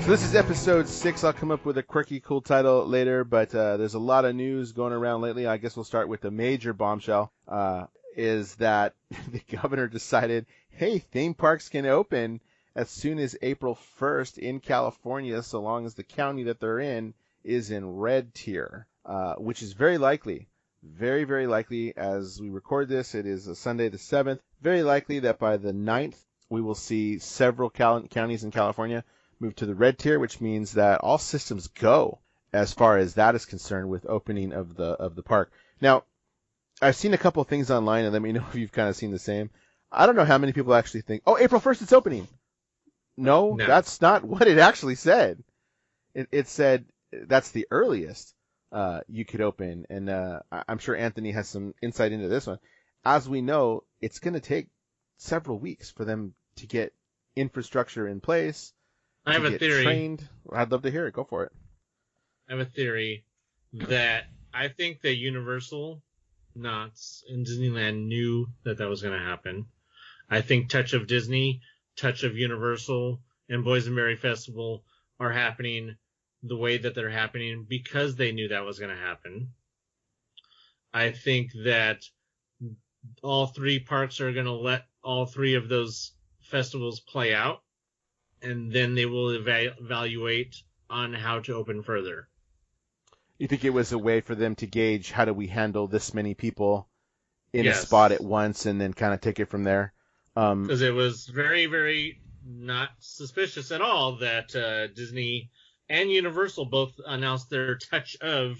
So this is episode 6. I'll come up with a quirky, cool title later, but there's a lot of news going around lately. I guess we'll start with the major bombshell, is that the governor decided, hey, theme parks can open as soon as April 1st in California, so long as the county that they're in is in red tier, which is very likely. Very, very likely as we record this. It is a Sunday the 7th. Very likely that by the 9th, we will see several counties in California move to the red tier, which means that all systems go as far as that is concerned with opening of the park. Now, I've seen a couple of things online, and let me know if you've kind of seen the same. I don't know how many people actually think, oh, April 1st it's opening. No, that's not what it actually said. It said that's the earliest you could open, and I'm sure Anthony has some insight into this one. As we know, it's going to take several weeks for them to get infrastructure in place. I have a theory. Trained. I'd love to hear it. Go for it. I have a theory that I think that Universal, Knott's, and Disneyland knew that was going to happen. I think Touch of Disney, Touch of Universal, and Boysenberry Festival are happening the way that they're happening because they knew that was going to happen. I think that all three parks are going to let all three of those festivals play out, and then they will evaluate on how to open further. You think it was a way for them to gauge how do we handle this many people in a spot at once and then kind of take it from there? Because it was very, very not suspicious at all that Disney and Universal both announced their Touch of,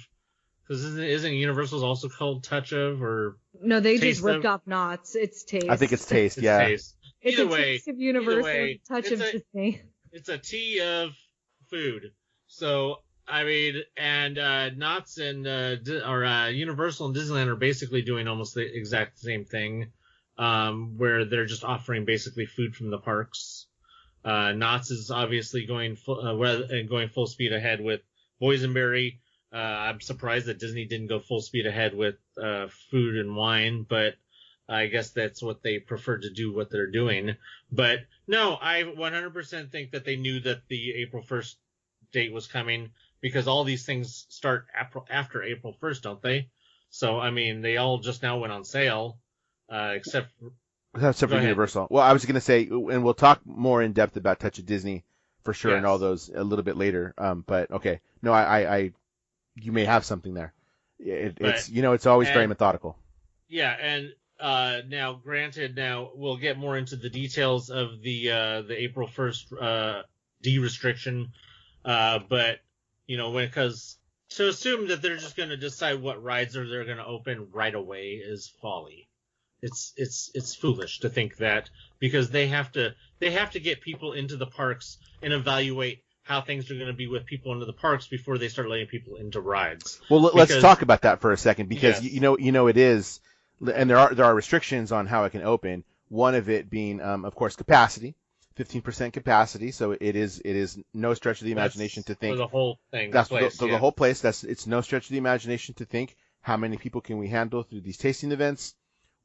because isn't Universal's also called Touch of, or no? They just ripped off Knott's. It's Taste. I think it's Taste. Yeah. Taste. It's a Taste of Universal, a Touch of Disney. It's a tea of food. So I mean, and Knott's and Universal and Disneyland are basically doing almost the exact same thing, where they're just offering basically food from the parks. Knott's is obviously going full speed ahead with Boysenberry. I'm surprised that Disney didn't go full speed ahead with food and wine, but I guess that's what they prefer to do, what they're doing. But no, I 100% think that they knew that the April 1st date was coming, because all these things start after April 1st, don't they? So, I mean, they all just now went on sale, except for Universal. Well, I was going to say, and we'll talk more in depth about Touch of Disney for sure, and all those a little bit later. But okay, no, I you may have something there. It's always very methodical. Yeah, and now, granted, we'll get more into the details of the April 1st de-restriction, but because to assume that they're just going to decide what rides they're going to open right away is folly. It's foolish to think that, because they have to get people into the parks and evaluate how things are going to be with people into the parks before they start letting people into rides. Well, let's talk about that for a second, because it is, and there are restrictions on how it can open. One of it being, of course, capacity, 15% capacity. So it is no stretch of the imagination to think for the whole thing. That's the whole place. It's no stretch of the imagination to think how many people can we handle through these tasting events.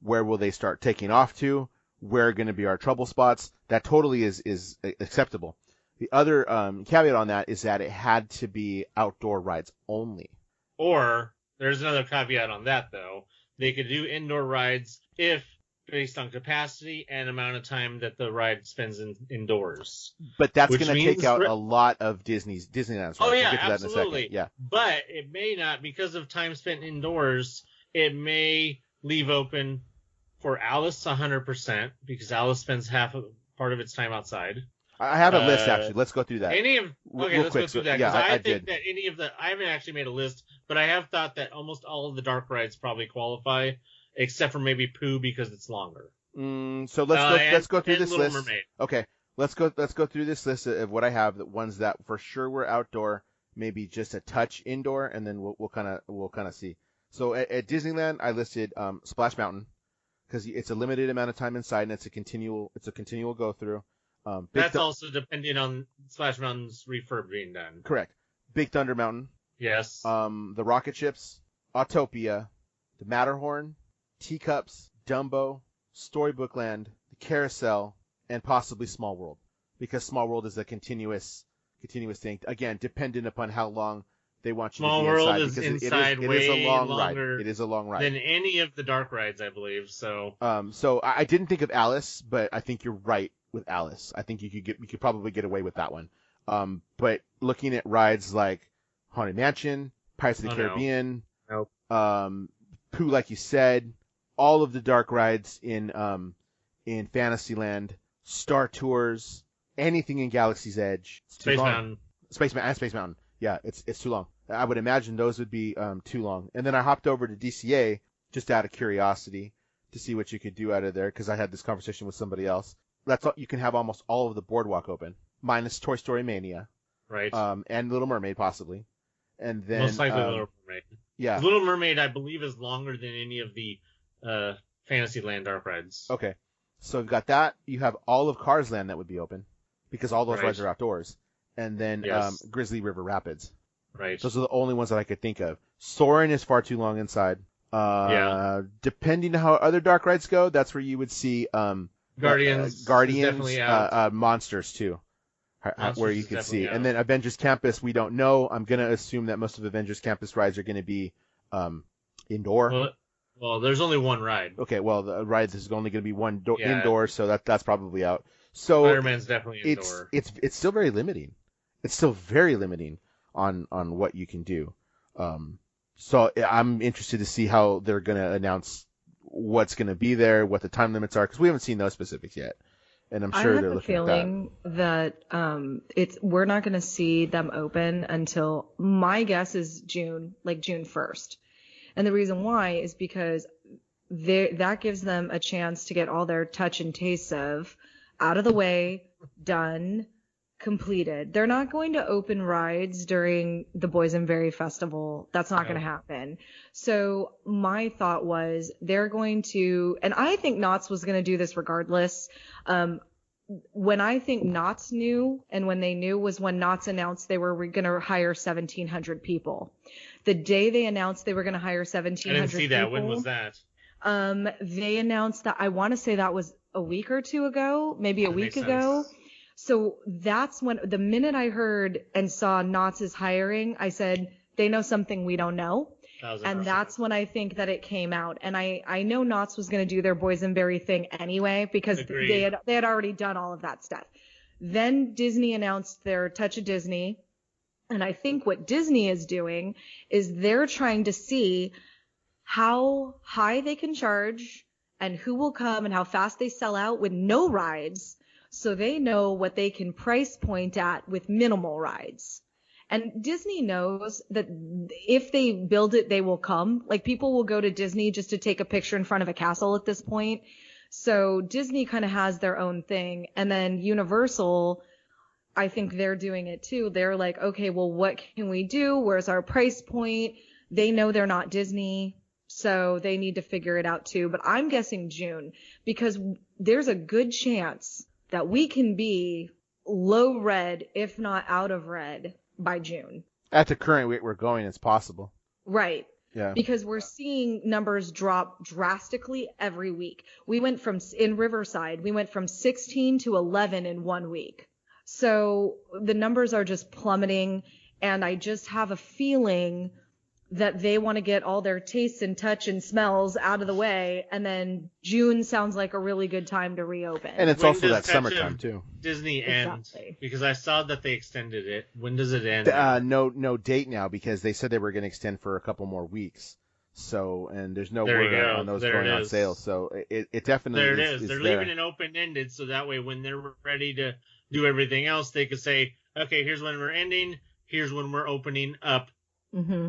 Where will they start taking off to? Where are going to be our trouble spots? That totally is acceptable. The other caveat on that is that it had to be outdoor rides only. Or there's another caveat on that, though. They could do indoor rides if based on capacity and amount of time that the ride spends indoors. But that's going to take out a lot of Disneyland's rides. Oh, yeah, we'll get to absolutely. That in a second. Yeah. But it may not, because of time spent indoors, it may leave open for Alice 100%, because Alice spends part of its time outside. I have a list, actually. Let's go through that. Let's go through that. Because I think did. that I haven't actually made a list, but I have thought that almost all of the dark rides probably qualify, except for maybe Pooh, because it's longer. So let's go through this list. Mermaid. Okay, let's go through this list of what I have. The ones that for sure were outdoor, maybe just a touch indoor, and then we'll kind of see. So at Disneyland, I listed Splash Mountain, because it's a limited amount of time inside, and it's a continual go through. That's also depending on Splash Mountain's refurb being done. Correct. Big Thunder Mountain. Yes. The rocket ships, Autopia, the Matterhorn, Teacups, Dumbo, Storybook Land, the Carousel, and possibly Small World, because Small World is a continuous continuous thing. Again, dependent upon how long they want you Small to be World inside. is Because inside it is way a long longer ride. It is a long ride. than any of the dark rides, I believe. So I didn't think of Alice, but I think you're right with Alice. I think you could probably get away with that one. But looking at rides like Haunted Mansion, Pirates of the Caribbean, Nope. Pooh, like you said, all of the dark rides in Fantasyland, Star Tours, anything in Galaxy's Edge. It's too long. Space Mountain. Yeah, it's too long. I would imagine those would be too long. And then I hopped over to DCA just out of curiosity to see what you could do out of there because I had this conversation with somebody else. That's all, you can have almost all of the boardwalk open, minus Toy Story Mania. Right. And Little Mermaid possibly. And then most likely Little Mermaid. Yeah. Little Mermaid, I believe, is longer than any of the Fantasyland dark rides. Okay. So you've got that. You have all of Cars Land that would be open because all those rides are outdoors. And then Grizzly River Rapids. Right. Those are the only ones that I could think of. Soarin' is far too long inside. Depending on how other dark rides go, that's where you would see Guardians, definitely Monsters too, where you could see. And then Avengers Campus, we don't know. I'm gonna assume that most of Avengers Campus rides are gonna be indoor. Well, there's only one ride. Okay, well the ride is only gonna be one indoor, so that's probably out. So Spider-Man's definitely indoor. It's still very limiting. It's still very limiting on what you can do. So I'm interested to see how they're going to announce what's going to be there, what the time limits are, because we haven't seen those specifics yet. And I'm sure they're looking at that. I have a feeling that we're not going to see them open until, my guess is June 1st. And the reason why is because that gives them a chance to get all their touch and tastes of out of the way, done, completed. They're not going to open rides during the Boysenberry Festival. That's not going to happen. So my thought was they're going to, and I think Knott's was going to do this regardless. When I think Knott's knew, and when they knew was when Knott's announced they were going to hire 1,700 people. The day they announced they were going to hire 1,700 people. I didn't see that. When was that? They announced that, I want to say that was a week or two ago, maybe a week ago. So that's when, the minute I heard and saw Knott's is hiring, I said, they know something we don't know. And that's when I think that it came out. And I know Knott's was going to do their Boysenberry thing anyway, because they had already done all of that stuff. Then Disney announced their Touch of Disney. And I think what Disney is doing is they're trying to see how high they can charge and who will come and how fast they sell out with no rides. So they know what they can price point at with minimal rides. And Disney knows that if they build it, they will come. Like, people will go to Disney just to take a picture in front of a castle at this point. So Disney kind of has their own thing. And then Universal, I think they're doing it too. They're like, okay, well, what can we do? Where's our price point? They know they're not Disney, so they need to figure it out too. But I'm guessing June, because there's a good chance that we can be low red, if not out of red, by June. At the current rate we're going, it's possible. Right. Yeah. Because we're seeing numbers drop drastically every week. In Riverside, we went from 16 to 11 in 1 week. So the numbers are just plummeting, and I just have a feeling that they want to get all their tastes and touch and smells out of the way, and then June sounds like a really good time to reopen. And it's also that summertime too. Disney ends, because I saw that they extended it. When does it end? No date now, because they said they were going to extend for a couple more weeks. So, and there's no word on those going on sale. So it definitely there it is. They're leaving it open-ended, so that way when they're ready to do everything else, they could say, okay, here's when we're ending, here's when we're opening up. Mm-hmm.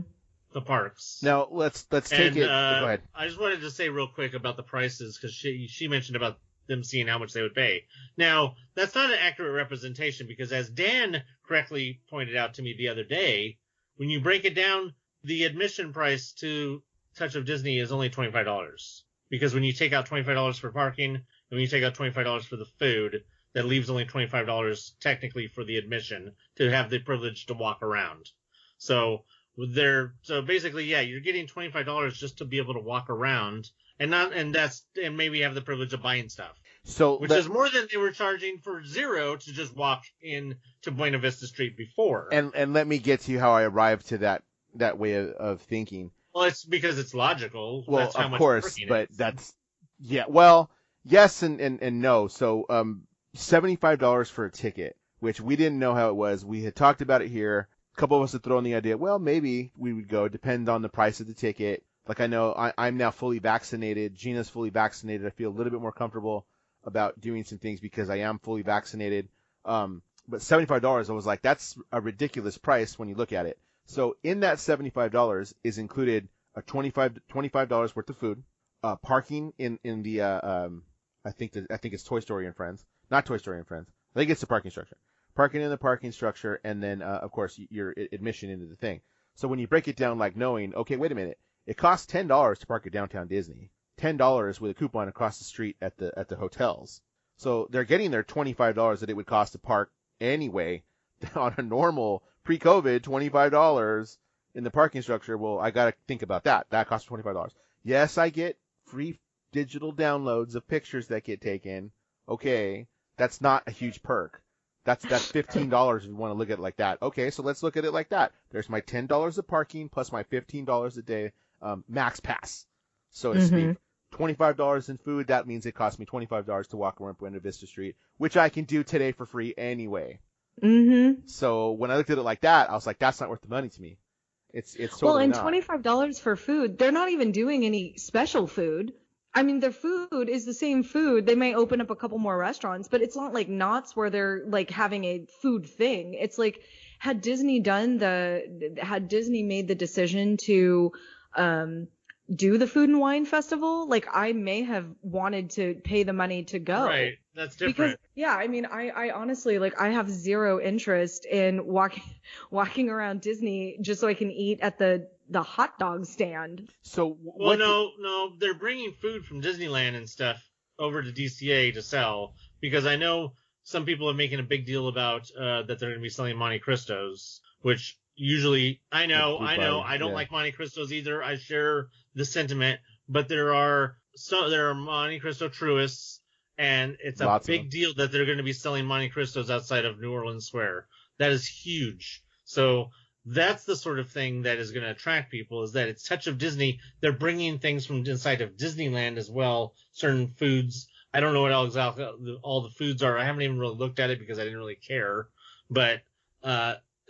The parks. Now let's take it. Go ahead. I just wanted to say real quick about the prices, because she mentioned about them seeing how much they would pay. Now that's not an accurate representation, because as Dan correctly pointed out to me the other day, when you break it down, the admission price to Touch of Disney is only $25, because when you take out $25 for parking and when you take out $25 for the food, that leaves only $25 technically for the admission to have the privilege to walk around. So basically, yeah, you're getting $25 just to be able to walk around and maybe have the privilege of buying stuff. which is more than they were charging for 0 to just walk in to Buena Vista Street before. And let me get to you how I arrived to that way of thinking. Well, it's because it's logical. Well, that's how of much course, but is. that's well, yes and no. So $75 for a ticket, which we didn't know how it was. We had talked about it here. A couple of us had thrown the idea, well, maybe we would go, depend on the price of the ticket. Like I know I'm now fully vaccinated. Gina's fully vaccinated. I feel a little bit more comfortable about doing some things because I am fully vaccinated. But $75, I was like, that's a ridiculous price when you look at it. So in that $75 is included a $25 worth of food, parking in the I think it's Toy Story and Friends, not Toy Story and Friends. I think it's the parking structure. Parking in the parking structure, and then of course your admission into the thing. So when you break it down, like knowing, okay, wait a minute, it costs $10 to park at downtown Disney, $10 with a coupon across the street at the hotels. So they're getting their $25 that it would cost to park anyway on a normal pre-COVID $25 in the parking structure. Well, I got to think about that. That costs $25. Yes, I get free digital downloads of pictures that get taken. Okay, that's not a huge perk. That's $15 if you want to look at it like that. Okay, so let's look at it like that. There's my $10 of parking plus my $15 a day max pass, so to speak. $25 in food, that means it costs me $25 to walk around Buena Vista Street, which I can do today for free anyway. So when I looked at it like that, I was like, that's not worth the money to me. It's totally not. $25 for food, they're not even doing any special food. I mean, their food is the same food. They may open up a couple more restaurants, but it's not like Knott's where they're like having a food thing. It's like, had Disney made the decision to do the Food and Wine Festival, like I may have wanted to pay the money to go. Right, that's different. Because I mean, I honestly, like, I have zero interest in walking around Disney just so I can eat at the hot dog stand. So no, they're bringing food from Disneyland and stuff over to DCA to sell, because I know some people are making a big deal about that they're going to be selling Monte Cristos, which usually I don't like Monte Cristos either. I share the sentiment, but there are Monte Cristo truists, and it's a big deal that they're going to be selling Monte Cristos outside of New Orleans Square. That is huge. So that's the sort of thing that is going to attract people, is that it's Touch of Disney. They're bringing things from inside of Disneyland as well, certain foods. I don't know what all the foods are. I haven't even really looked at it because I didn't really care. But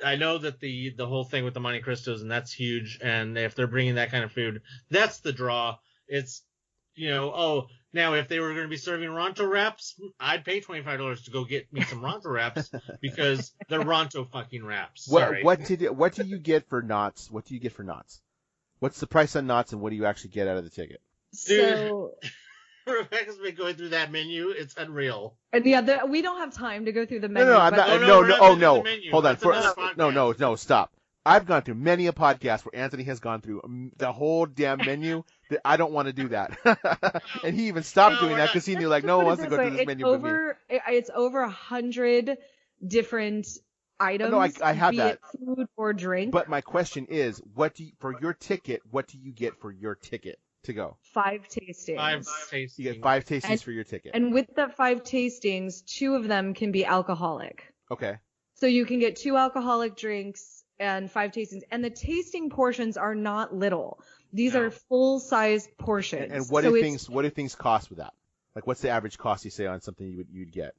I know that the whole thing with the Monte Cristos, and that's huge. And if they're bringing that kind of food, that's the draw. It's, now if they were going to be serving Ronto wraps, I'd pay $25 to go get me some Ronto wraps because they're Ronto fucking wraps. Sorry. What do you get for Knott's? What do you get for Knott's? What's the price on Knott's, and what do you actually get out of the ticket? So Rebecca's been going through that menu. It's unreal. Yeah, we don't have time to go through the menu. No, I'm not. No. Hold on. No, Stop. I've gone through many a podcast where Anthony has gone through the whole damn menu. That I don't want to do that. And he even stopped doing that because he knew, like, no one wants to go through this menu but me. It's over 100 different items. No, I have that. Food or drink. But my question is, for your ticket, what do you get for your ticket to go? 5 tastings. 5 tastings. You get 5 tastings for your ticket. And with the 5 tastings, 2 of them can be alcoholic. Okay. So you can get 2 alcoholic drinks and 5 tastings. And the tasting portions are not little. These are full-size portions. And what do things cost with that? Like, what's the average cost, you say, on something you'd get?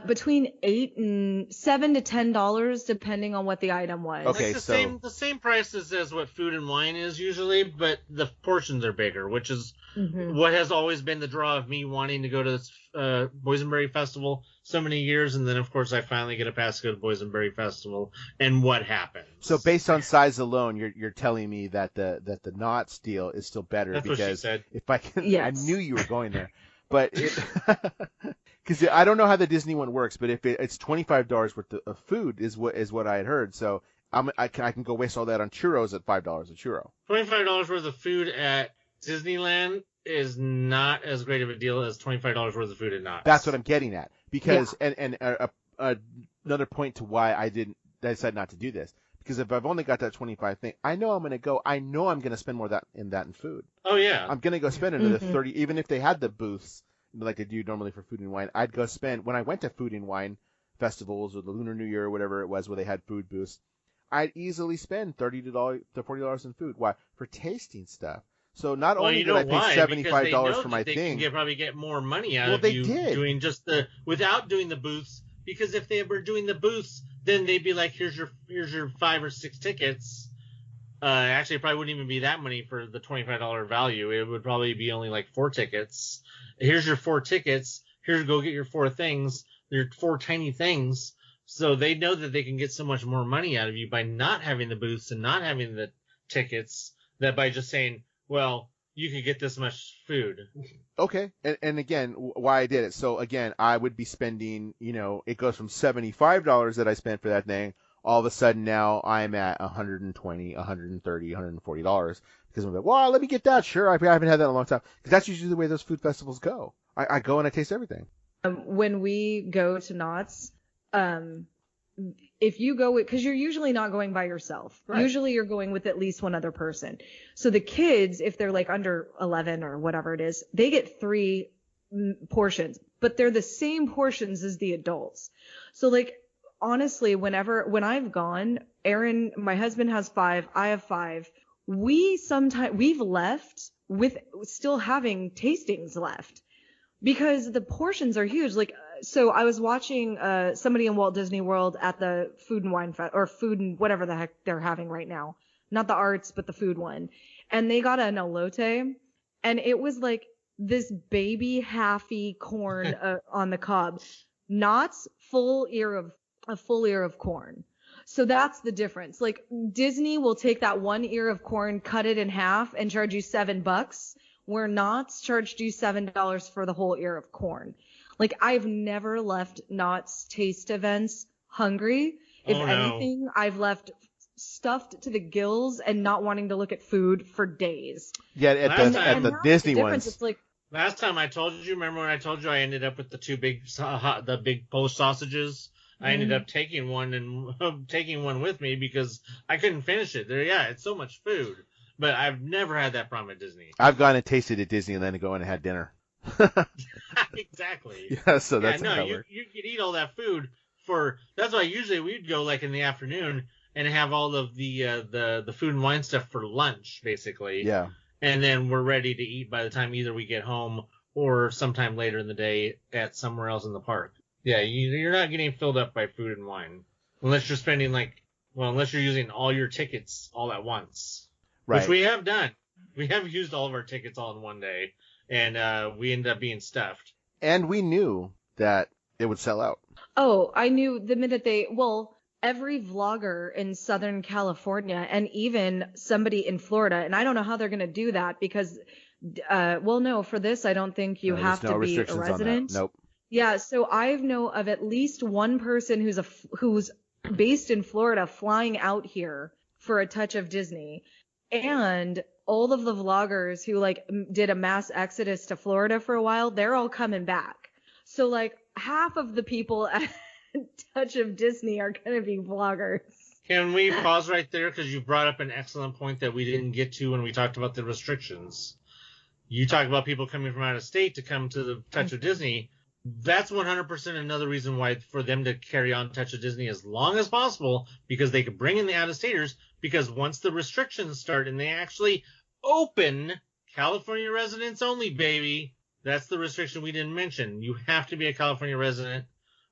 Between $7 to $10, depending on what the item was. Okay, it's the same prices as what Food and Wine is usually, but the portions are bigger, which is what has always been the draw of me wanting to go to this Boysenberry Festival so many years, and then of course I finally get a pass to go to Boysenberry Festival, and what happens? So based on size alone, you're telling me that the Knott's deal is still better. That's because what she said. If I can, yes. I knew you were going there, but because I don't know how the Disney one works, but if it's $25 worth of food is what I had heard, so I can go waste all that on churros at $5 a churro. $25 worth of food at Disneyland is not as great of a deal as $25 worth of food at Knott's. That's what I'm getting at. Because another point to why I decided not to do this, because if I've only got that 25 thing, I know I'm going to go. I know I'm going to spend more in food. Oh yeah. I'm going to go spend another 30, even if they had the booths. like they do normally for food and wine, I'd go spend, when I went to food and wine festivals or the Lunar New Year or whatever it was where they had food booths, I'd easily spend $30 to $40 in food. Why? For tasting stuff. So not only did I pay $75 for my thing, they can probably get more money out of they you did. Doing just without doing the booths. Because if they were doing the booths, then they'd be like, here's your 5 or 6 tickets. Actually, it probably wouldn't even be that many for the $25 value. It would probably be only like 4 tickets. Here's your 4 tickets. Here, go get your 4 things. They're 4 tiny things. So they know that they can get so much more money out of you by not having the booths and not having the tickets, that by just saying, well, you could get this much food. Okay. And again, why I did it. So again, I would be spending, it goes from $75 that I spent for that thing. All of a sudden now I'm at $120, $130, $140 because I'm like, well, let me get that. Sure. I haven't had that in a long time. Because that's usually the way those food festivals go. I go and I taste everything. When we go to Knott's, if you go because you're usually not going by yourself. Right. Usually you're going with at least one other person. So the kids, if they're like under 11 or whatever it is, they get 3 portions, but they're the same portions as the adults. So like, honestly, when I've gone, Aaron, my husband has 5, I have 5. We've left with still having tastings left because the portions are huge. Like, so I was watching somebody in Walt Disney World at the food and wine or food and whatever the heck they're having right now. Not the arts, but the food one. And they got an elote, and it was like this baby halfy corn on the cob. Knott's a full ear of corn. So that's the difference. Like Disney will take that 1 ear of corn, cut it in half, and charge you $7. Where Knott's charged you $7 for the whole ear of corn. Like, I've never left Knott's taste events hungry. If anything, I've left stuffed to the gills and not wanting to look at food for days. Yeah, at the Disney ones. It's like, last time I told you, remember when I told you I ended up with the big Polish sausages? I ended up taking one with me because I couldn't finish it. It's so much food. But I've never had that problem at Disney. I've gone and tasted at Disney and then go in and had dinner. Exactly. Yeah, so that's how it works. You could eat all that food that's why usually we'd go like in the afternoon and have all of the food and wine stuff for lunch, basically. Yeah. And then we're ready to eat by the time either we get home or sometime later in the day at somewhere else in the park. Yeah, you're not getting filled up by food and wine unless you're spending unless you're using all your tickets all at once. Right. Which we have done. We have used all of our tickets all in one day, and we ended up being stuffed. And we knew that it would sell out. Oh, I knew the minute every vlogger in Southern California and even somebody in Florida, and I don't know how they're going to do that because, no, for this, I don't think you have to be a resident. Nope. Yeah, so I know of at least one person who's based in Florida flying out here for a touch of Disney. And all of the vloggers who did a mass exodus to Florida for a while, they're all coming back. So half of the people at Touch of Disney are going to be vloggers. Can we pause right there? Because you brought up an excellent point that we didn't get to when we talked about the restrictions. You talk about people coming from out of state to come to the Touch of Disney. That's 100% another reason why for them to carry on Touch of Disney as long as possible, because they could bring in the out-of-staters, because once the restrictions start and they actually open, California residents only, baby. That's the restriction we didn't mention. You have to be a California resident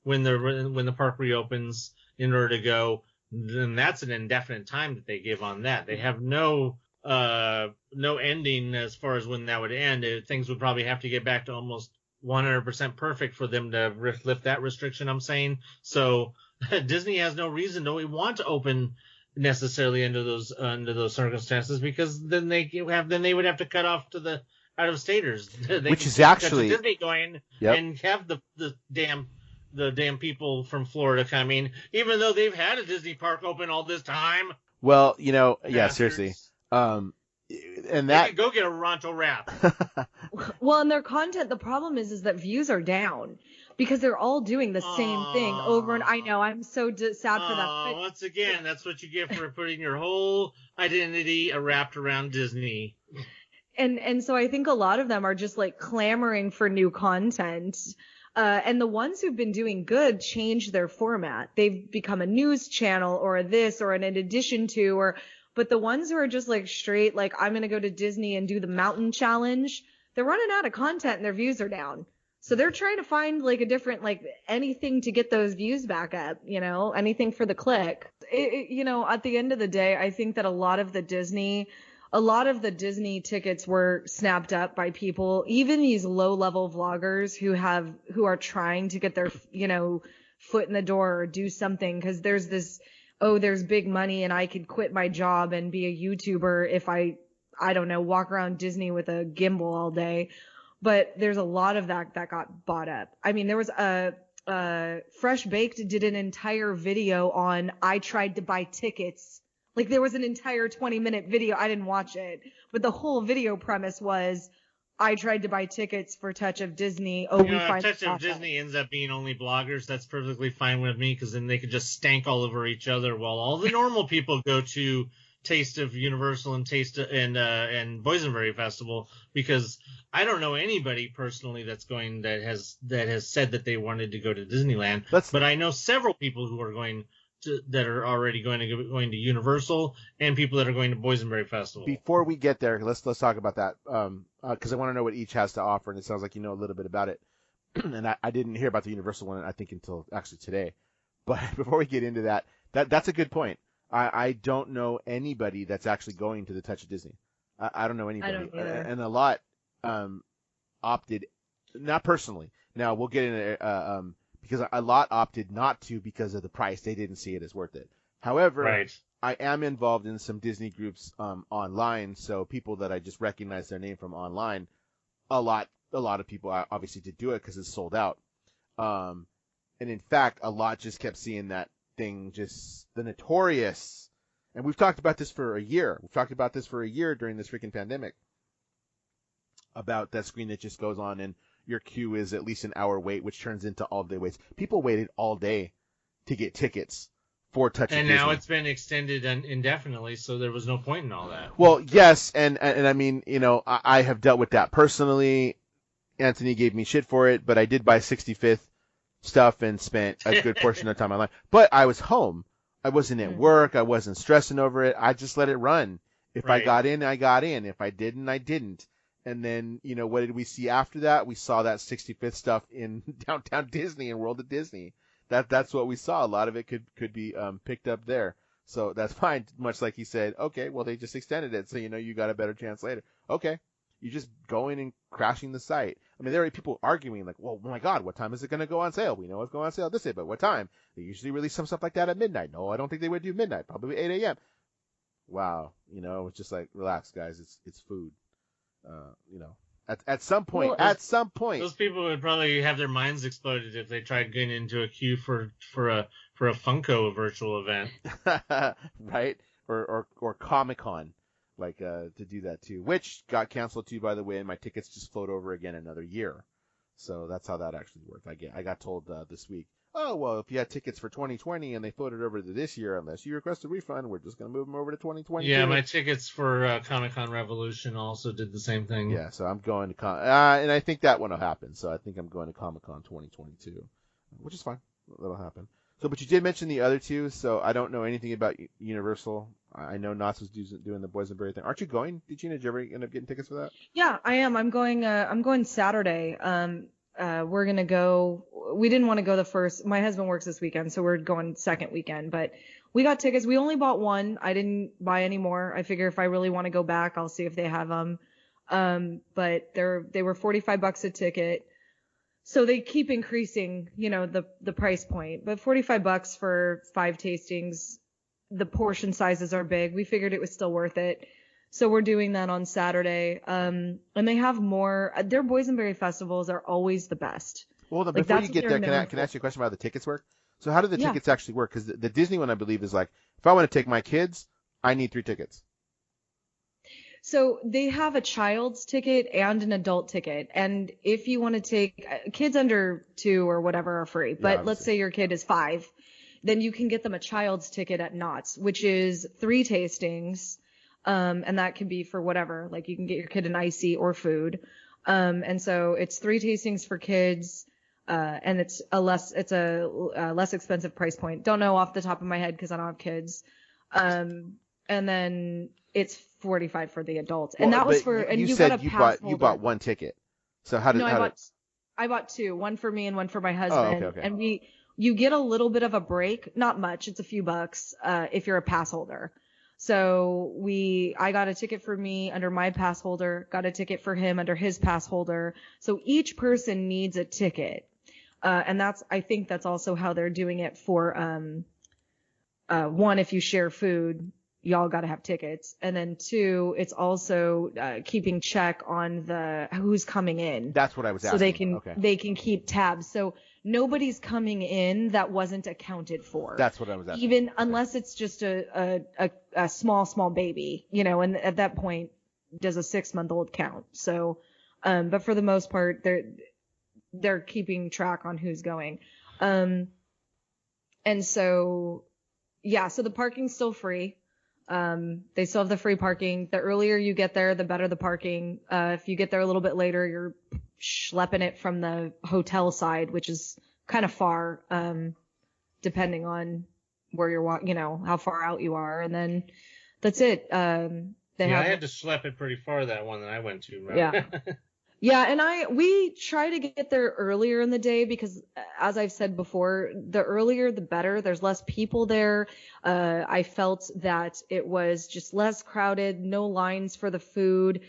when the park reopens in order to go. Then that's an indefinite time that they give on that. They have no ending as far as when that would end. Things would probably have to get back to almost 100% perfect for them to lift that restriction, I'm saying. So Disney has no reason to want to open necessarily under those circumstances, because then they would have to cut off to the out-of-staters. Which is actually Disney going and have the damn people from Florida coming, even though they've had a Disney park open all this time. Well, seriously. And that they could go get a Ronto wrap. Well, and their content, the problem is that views are down because they're all doing the same thing over. And I know I'm so sad for that. But once again, that's what you get for putting your whole identity wrapped around Disney. And so I think a lot of them are just like clamoring for new content. And the ones who've been doing good change their format. They've become a news channel or a this or an in addition to, but the ones who are just like straight, like I'm going to go to Disney and do the mountain challenge, they're running out of content and their views are down. So they're trying to find like a different, like anything to get those views back up, anything for the click. At the end of the day, I think that a lot of the Disney tickets were snapped up by people, even these low level vloggers who are trying to get their, foot in the door or do something. Cause there's this, there's big money and I could quit my job and be a YouTuber if I don't know, walk around Disney with a gimbal all day. But there's a lot of that got bought up. I mean, there was Fresh Baked did an entire video on I tried to buy tickets. Like there was an entire 20-minute video. I didn't watch it, but the whole video premise was I tried to buy tickets for Touch of Disney. If Touch of Disney ends up being only bloggers, that's perfectly fine with me because then they could just stank all over each other while all the normal people go to Taste of Universal and and Boysenberry Festival, because I don't know anybody personally that has said that they wanted to go to Disneyland, but I know several people who are that are already going to Universal and people that are going to Boysenberry Festival. Before we get there, let's talk about that because I want to know what each has to offer, and it sounds like you know a little bit about it. And I didn't hear about the Universal one, I think, until actually today. But before we get into that's a good point. I don't know anybody that's actually going to the Touch of Disney. I don't know anybody. I don't either. And a lot opted, not personally. Now, we'll get into because a lot opted not to because of the price. They didn't see it as worth it. However, right. I am involved in some Disney groups online, so people that I just recognize their name from online, a lot of people obviously did do it because it's sold out. And in fact, a lot just kept seeing that thing, just the notorious, and we've talked about this for a year. We've talked about this for a year during this freaking pandemic, about that screen that just goes on and your queue is at least an hour wait, which turns into all day waits. People waited all day to get tickets for Touch of Disney. And now it's been extended indefinitely, so there was no point in all that. Well, yes, and I mean, I have dealt with that personally. Anthony gave me shit for it, but I did buy 65th stuff and spent a good portion of the time online. But I was home. I wasn't at work. I wasn't stressing over it. I just let it run. If I got in, I got in. If I didn't, I didn't. And then, what did we see after that? We saw that 65th stuff in Downtown Disney and World of Disney. That's what we saw. A lot of it could be picked up there. So that's fine. Much like he said, okay, well, they just extended it, so you got a better chance later. Okay. You just going and crashing the site. I mean, there are people arguing like, well, oh my God, what time is it going to go on sale? We know it's going on sale this day, but what time? They usually release some stuff like that at midnight. No, I don't think they would do midnight. Probably 8 a.m. Wow. It's just like, relax, guys. It's food. At some point, those people would probably have their minds exploded if they tried getting into a queue for a Funko virtual event. Right? Or Comic-Con. To do that too, which got canceled too, by the way, and my tickets just float over again another year. So that's how that actually worked. I got told this week, oh, well, if you had tickets for 2020 and they floated over to this year, unless you request a refund, we're just going to move them over to 2020. Yeah, my tickets for Comic-Con Revolution also did the same thing. Yeah, so I'm going to and I think that one will happen. So I think I'm going to Comic-Con 2022, which is fine. That'll happen. So, but you did mention the other two, so I don't know anything about Universal. I know Knott's was doing the Boysenberry thing. Aren't you going? Did you ever end up getting tickets for that? Yeah, I am. I'm going Saturday. We're gonna go. We didn't want to go the first. My husband works this weekend, so we're going second weekend. But we got tickets. We only bought one. I didn't buy any more. I figure if I really want to go back, I'll see if they have them. But they were $45 a ticket. So they keep increasing, the price point. But $45 for 5 tastings. The portion sizes are big. We figured it was still worth it. So we're doing that on Saturday. And they have more. Their Boysenberry festivals are always the best. Well, then before you get there, can I ask you a question about the tickets work? So how do the tickets actually work? Because the Disney one, I believe, is like, if I want to take my kids, I need 3 tickets. So they have a child's ticket and an adult ticket. And if you want to take kids under 2 or whatever are free, but let's say your kid is 5, then you can get them a child's ticket at Knott's, which is 3 tastings. And that can be for whatever, like you can get your kid an icy or food. And so it's 3 tastings for kids. And it's a less expensive price point. Don't know off the top of my head because I don't have kids. And then it's $45 for the adults. And that was for, and you got a pass holder. You bought 1 ticket. So how did, no, I bought 2, one for me and one for my husband. Oh, okay. And you get a little bit of a break, not much. It's a few bucks, if you're a pass holder. So I got a ticket for me under my pass holder, got a ticket for him under his pass holder. So each person needs a ticket. And I think that's also how they're doing it for, 1, if you share food, y'all got to have tickets. And then 2, it's also, keeping check on who's coming in. That's what I was asking. So they can keep tabs. So nobody's coming in that wasn't accounted for. That's what I was asking. Even unless it's just a small baby, and at that point, does a 6-month-old count? So, but for the most part, they're keeping track on who's going. And so, yeah, so the parking's still free. They still have the free parking. The earlier you get there, the better the parking. If you get there a little bit later, you're schlepping it from the hotel side, which is kind of far, depending on where you're how far out you are. And then that's it. I had to schlep it pretty far, that one that I went to. Right? Yeah. Yeah, and we try to get there earlier in the day because, as I've said before, the earlier the better. There's less people there. I felt that it was just less crowded, no lines for the food.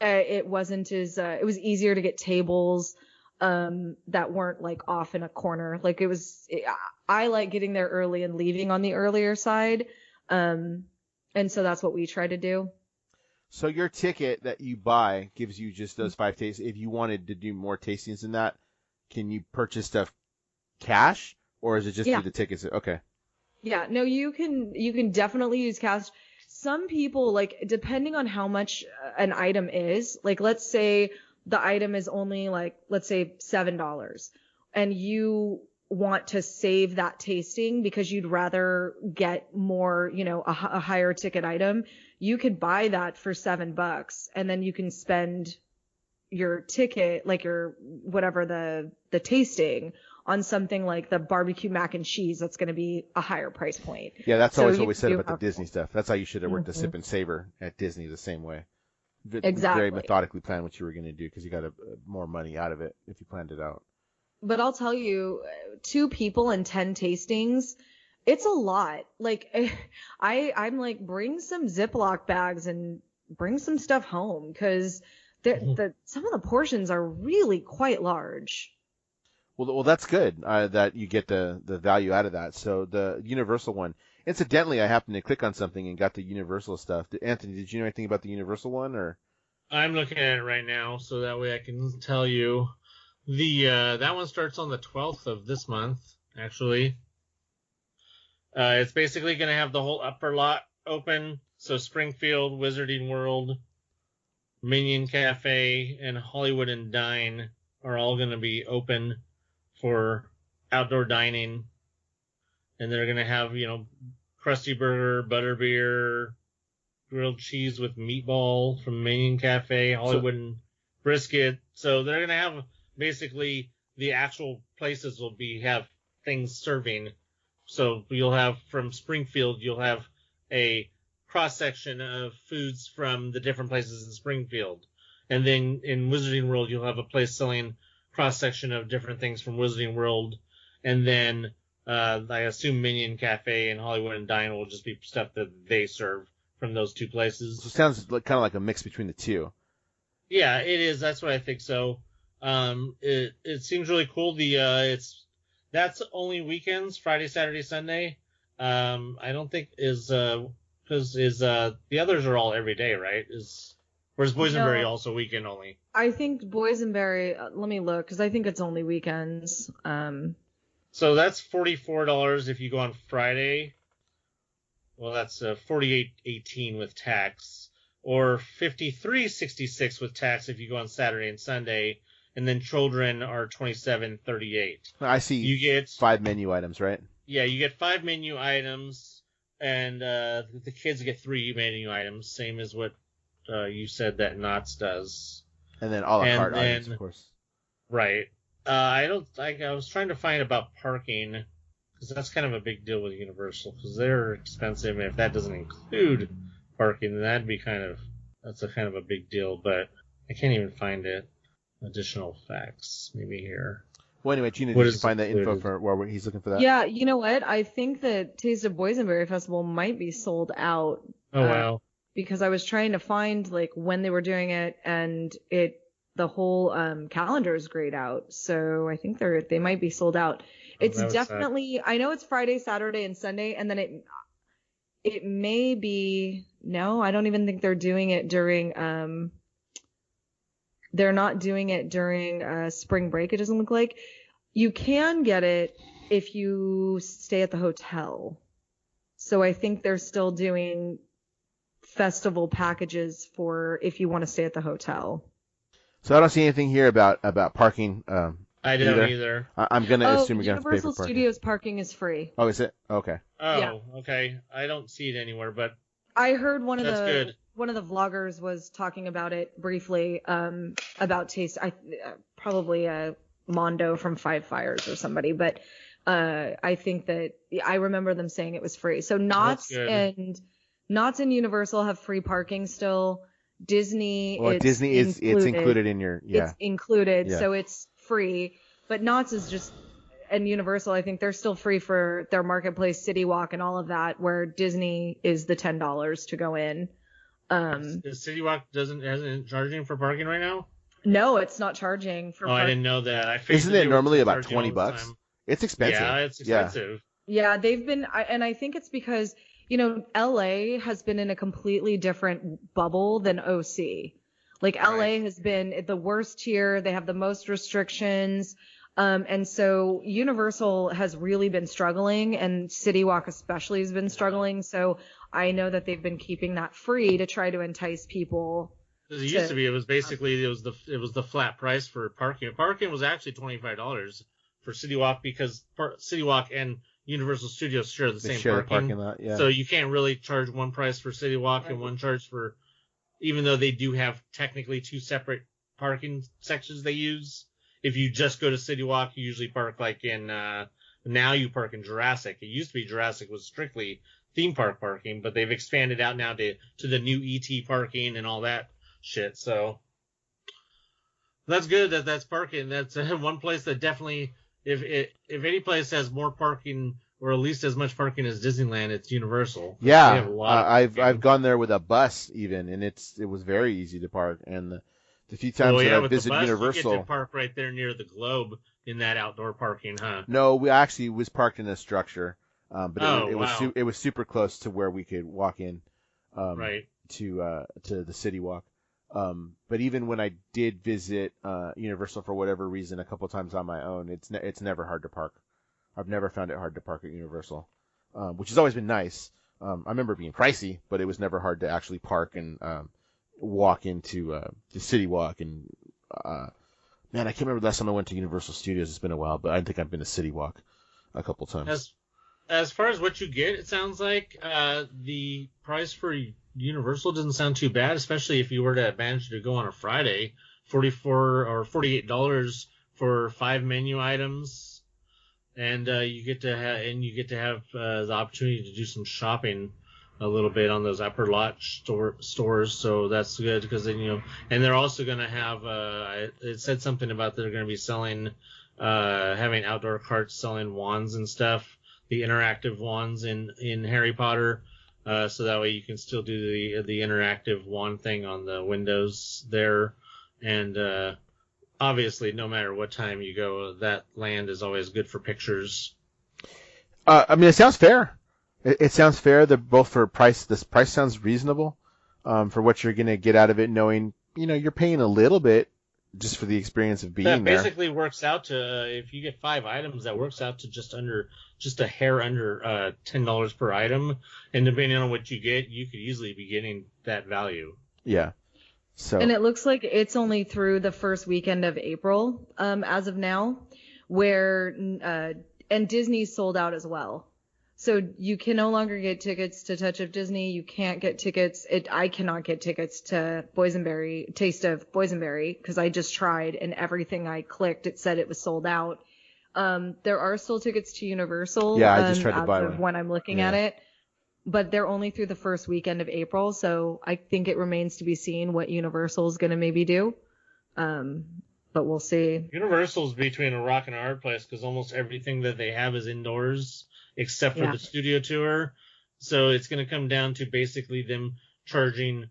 It wasn't it was easier to get tables that weren't like off in a corner. Like I like getting there early and leaving on the earlier side. And so that's what we try to do. So your ticket that you buy gives you just those 5 tastings. If you wanted to do more tastings than that, can you purchase stuff cash, or is it just through the tickets? Okay. Yeah, no, you can definitely use cash. Some people, like, depending on how much an item is, like, let's say the item is only like, let's say $7, and you want to save that tasting because you'd rather get more, a higher ticket item, you could buy that for $7 and then you can spend your ticket, like your, whatever the tasting, on something like the barbecue mac and cheese that's going to be a higher price point. Yeah, that's always what we said about the Disney stuff. That's how you should have worked the sip and savor at Disney the same way. Exactly. Very methodically plan what you were going to do because you got more money out of it if you planned it out. But I'll tell you, 2 people and 10 tastings, it's a lot. Like, I'm like, bring some Ziploc bags and bring some stuff home because some of the portions are really quite large. Well, that's good that you get the value out of that. So the Universal one, incidentally, I happened to click on something and got the Universal stuff. Anthony, did you know anything about the Universal one, or? I'm looking at it right now, so that way I can tell you. That one starts on the 12th of this month, actually. It's basically going to have the whole upper lot open. So Springfield, Wizarding World, Minion Cafe, and Hollywood and Dine are all going to be open for outdoor dining. And they're going to have, Krusty Burger, Butterbeer, grilled cheese with meatball from Minion Cafe, Hollywood and brisket. So they're going to have... Basically, the actual places will have things serving. So you'll have from Springfield, you'll have a cross section of foods from the different places in Springfield. And then in Wizarding World, you'll have a place selling cross section of different things from Wizarding World. And then I assume Minion Cafe and Hollywood and Dine will just be stuff that they serve from those 2 places. So it sounds kind of like a mix between the 2. Yeah, it is. That's what I think so. It seems really cool. That's only weekends, Friday, Saturday, Sunday. I don't think because the others are all every day, right? Whereas Boysenberry also weekend only. I think Boysenberry, let me look, because I think it's only weekends. So that's $44 if you go on Friday. Well, that's $48.18 with tax, or $53.66 with tax if you go on Saturday and Sunday. And then children are $27.38. I see. You get 5 menu items, right? Yeah, you get 5 menu items. and the kids get 3 menu items, same as what you said that Knott's does. And then a la carte items, of course. Right. I was trying to find about parking, because that's kind of a big deal with Universal, because they're expensive, and if that doesn't include parking, then that's a kind of a big deal, but I can't even find it. Additional facts, maybe here. Well, anyway, Gina, did you find that info for where he's looking for that? Yeah, you know what? I think that Taste of Boysenberry Festival might be sold out. Oh, wow. Because I was trying to find like when they were doing it, and the whole calendar is grayed out. So I think they might be sold out. It's definitely, I know it's Friday, Saturday, and Sunday, and then it may be, no, I don't even think they're doing it during, they're not doing it during spring break, it doesn't look like. You can get it if you stay at the hotel. So I think they're still doing festival packages for if you want to stay at the hotel. So I don't see anything here about parking. I don't either. I'm going to assume we're going to have to pay for Universal parking. Studios parking is free. Oh, is it? Okay. Oh, yeah. Okay. I don't see it anywhere, but I heard one of the vloggers was talking about it briefly, about Taste. Probably Mondo from Five Fires or somebody, but I think that I remember them saying it was free. So Knott's and Universal have free parking still. Disney, it's included in your, It's included, so it's free. But Knott's is just, and Universal, I think they're still free for their marketplace, City Walk, and all of that. Where Disney is the $10 to go in. City Walk isn't charging for parking right now? No, it's not charging for. I didn't know that. Isn't it normally about $20? It's expensive. Yeah, it's expensive. Yeah, they've been, and I think it's because, LA has been in a completely different bubble than OC. Like LA has been the worst here. They have the most restrictions. And so Universal has really been struggling, and City Walk especially has been struggling. So I know that they've been keeping that free to try to entice people. It used to be. It was basically it was the flat price for parking. Parking was actually $25 for City Walk because City Walk and Universal Studios share the same parking lot. Yeah. So you can't really charge one price for City Walk and one charge for, even though they do have technically 2 separate parking sections they use. If you just go to City Walk, you usually park like in, now you park in Jurassic. It used to be Jurassic was strictly theme park parking, but they've expanded out now to the new ET parking and all that shit. So that's good that's parking. That's one place that definitely, if any place has more parking or at least as much parking as Disneyland, it's Universal. Yeah, I've gone there with a bus even, and it was very easy to park. And the few times that I visited Universal, you get to park right there near the Globe in that outdoor parking, huh? No, we actually was parked in a structure, but it was super close to where we could walk in, to the City Walk. But even when I did visit Universal for whatever reason a couple times on my own, it's never hard to park. I've never found it hard to park at Universal, which has always been nice. I remember it being pricey, but it was never hard to actually park and walk into the City Walk. And man, I can't remember the last time I went to Universal Studios. It's been a while, but I think I've been to City Walk a couple times. As far as what you get, it sounds like the price for Universal doesn't sound too bad, especially if you were to manage to go on a Friday. $44 or $48 for 5 menu items, and you get to have the opportunity to do some shopping a little bit on those upper lot stores. So that's good because then and they're also going to have. It said something about they're going to be selling, having outdoor carts selling wands and stuff, the interactive wands in Harry Potter. So that way you can still do the interactive wand thing on the windows there. And obviously, no matter what time you go, that land is always good for pictures. I mean, it sounds fair. It sounds fair. They're both for price. This price sounds reasonable for what you're going to get out of it, knowing, you're paying a little bit just for the experience of being there. That basically works out to, if you get 5 items, that works out to just a hair under $10 per item. And depending on what you get, you could easily be getting that value. Yeah. So. And it looks like it's only through the first weekend of April, as of now, where and Disney's sold out as well. So you can no longer get tickets to Touch of Disney. You can't get tickets. I cannot get tickets to Taste of Boysenberry, because I just tried and everything I clicked, it said it was sold out. There are still tickets to Universal. Yeah, I just tried to buy one. When I'm looking at it, but they're only through the first weekend of April. So I think it remains to be seen what Universal is going to maybe do. But we'll see. Universal's between a rock and a hard place, because almost everything that they have is indoors, except for the studio tour. So it's going to come down to basically them charging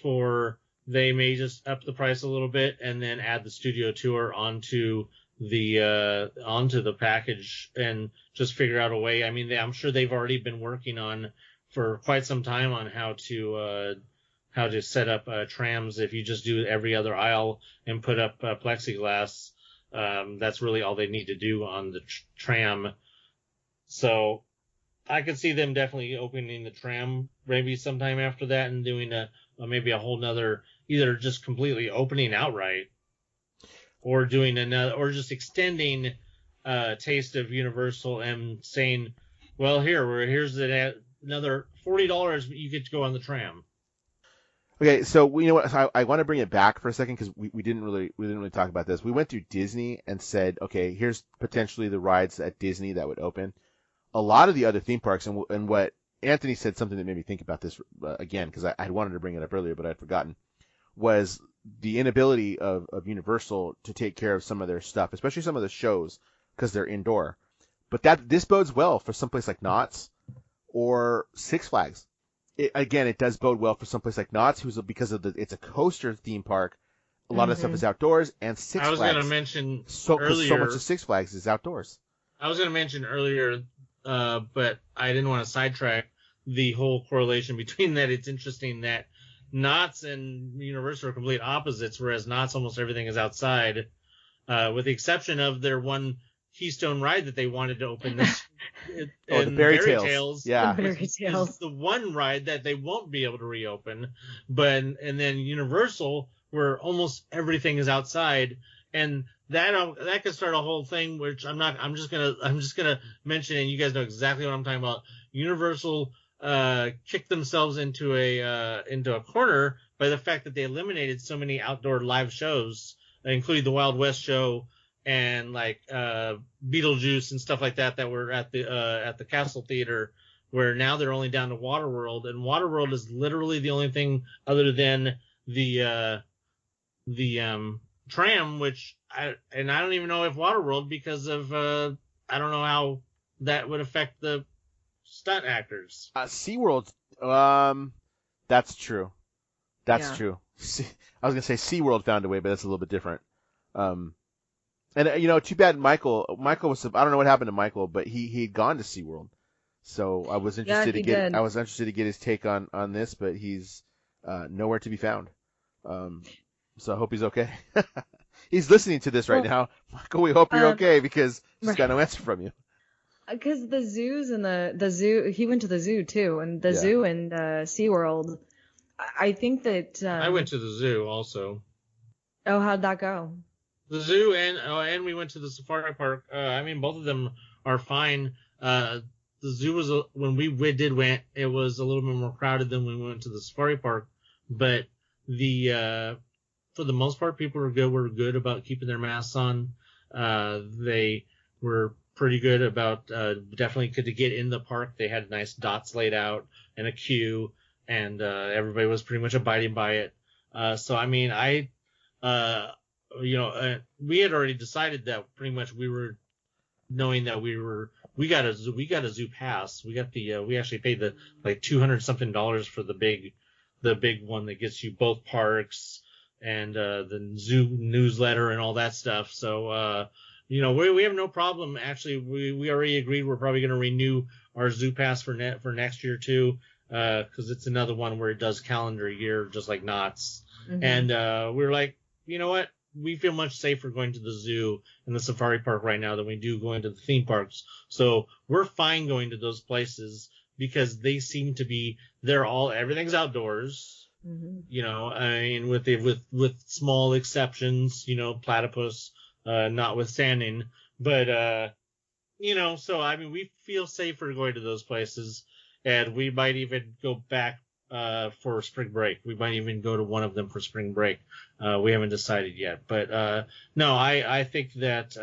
for, they may just up the price a little bit and then add the studio tour onto the package and just figure out a way. I mean, I'm sure they've already been working on for quite some time on how to set up trams. If you just do every other aisle and put up plexiglass, that's really all they need to do on the tram. So I could see them definitely opening the tram maybe sometime after that and doing maybe a whole nother, either just completely opening outright or doing another, or just extending Taste of Universal and saying, well, here's another $40 you get to go on the tram. Okay, so you know what? I want to bring it back for a second, because we didn't really talk about this. We went through Disney and said, okay, here's potentially the rides at Disney that would open. A lot of the other theme parks, and what Anthony said, something that made me think about this again, because I had wanted to bring it up earlier, but I'd forgotten, was the inability of Universal to take care of some of their stuff, especially some of the shows, because they're indoor. But this bodes well for someplace like Knott's or Six Flags. It does bode well for someplace like Knott's, because it's a coaster theme park. A lot of stuff is outdoors, and Six Flags. I was going to mention earlier. So much of Six Flags is outdoors. I was going to mention earlier, but I didn't want to sidetrack the whole correlation between that. It's interesting that Knott's and Universal are complete opposites, whereas Knott's almost everything is outside, with the exception of their one Keystone ride that they wanted to open this. The Berry Tales. Yeah. The Berry Tales. Is the one ride that they won't be able to reopen. And then Universal, where almost everything is outside, and that could start a whole thing, which I'm just gonna mention, and you guys know exactly what I'm talking about. Universal kicked themselves into a corner by the fact that they eliminated so many outdoor live shows, including the Wild West show and like Beetlejuice and stuff like that were at the Castle Theater, where now they're only down to Waterworld, and Waterworld is literally the only thing other than the tram, which I don't even know if Waterworld, because of I don't know how that would affect the stunt actors. SeaWorld, that's true. That's true. I was gonna say SeaWorld found a way, but that's a little bit different. And too bad Michael was, I don't know what happened to Michael, but he'd gone to SeaWorld. So I was interested to get his take on this, but he's nowhere to be found. So I hope he's okay. He's listening to this right now. Michael, we hope you're okay, because he's got no answer from you. Because the zoos and the zoo, he went to the zoo too, and the zoo and SeaWorld, I think that... I went to the zoo also. Oh, how'd that go? The zoo and we went to the safari park. I mean, both of them are fine. The zoo was, when we went, it was a little bit more crowded than when we went to the safari park, but for the most part, people were good about keeping their masks on. They were pretty good about definitely good to get in the park. They had nice dots laid out and a queue, and everybody was pretty much abiding by it. So I mean, we had already decided that pretty much we were knowing that we got a zoo pass. We got we actually paid the like $200 something for the big one that gets you both parks and the zoo newsletter and all that stuff. So we have no problem. Actually, we already agreed we're probably going to renew our zoo pass for next year too, because it's another one where it does calendar year just like Knott's. Mm-hmm. And we were like, you know what? We feel much safer going to the zoo and the safari park right now than we do going to the theme parks. So we're fine going to those places because they seem to be, everything's outdoors. Mm-hmm. I mean, with small exceptions, platypus, notwithstanding, but, So I mean, we feel safer going to those places, and we might even go back for spring break. We might even go to one of them for spring break. We haven't decided yet, but no, I think that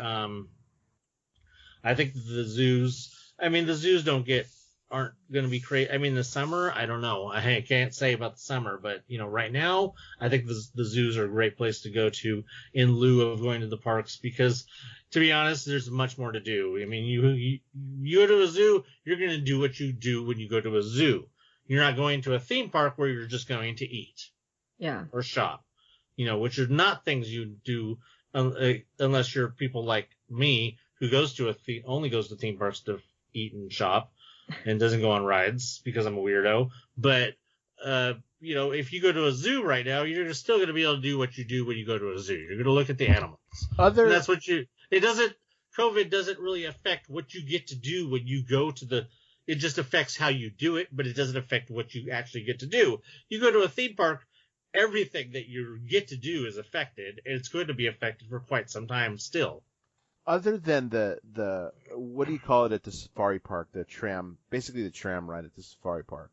I think the zoos. I mean, the zoos aren't going to be crazy. I mean, the summer, I don't know. I can't say about the summer, but right now, I think the zoos are a great place to go to in lieu of going to the parks because, to be honest, there's much more to do. I mean, you go to a zoo, you're going to do what you do when you go to a zoo. You're not going to a theme park where you're just going to eat. Yeah. Or shop. Which are not things you do unless you're people like me who only goes to theme parks to eat and shop and doesn't go on rides because I'm a weirdo. But, if you go to a zoo right now, you're still going to be able to do what you do when you go to a zoo. You're going to look at the animals. And that's what COVID doesn't really affect what you get to do when you go to it just affects how you do it, but it doesn't affect what you actually get to do. You go to a theme park, everything that you get to do is affected, and it's going to be affected for quite some time still. Other than the what do you call it at the safari park? The tram, basically the tram ride at the safari park.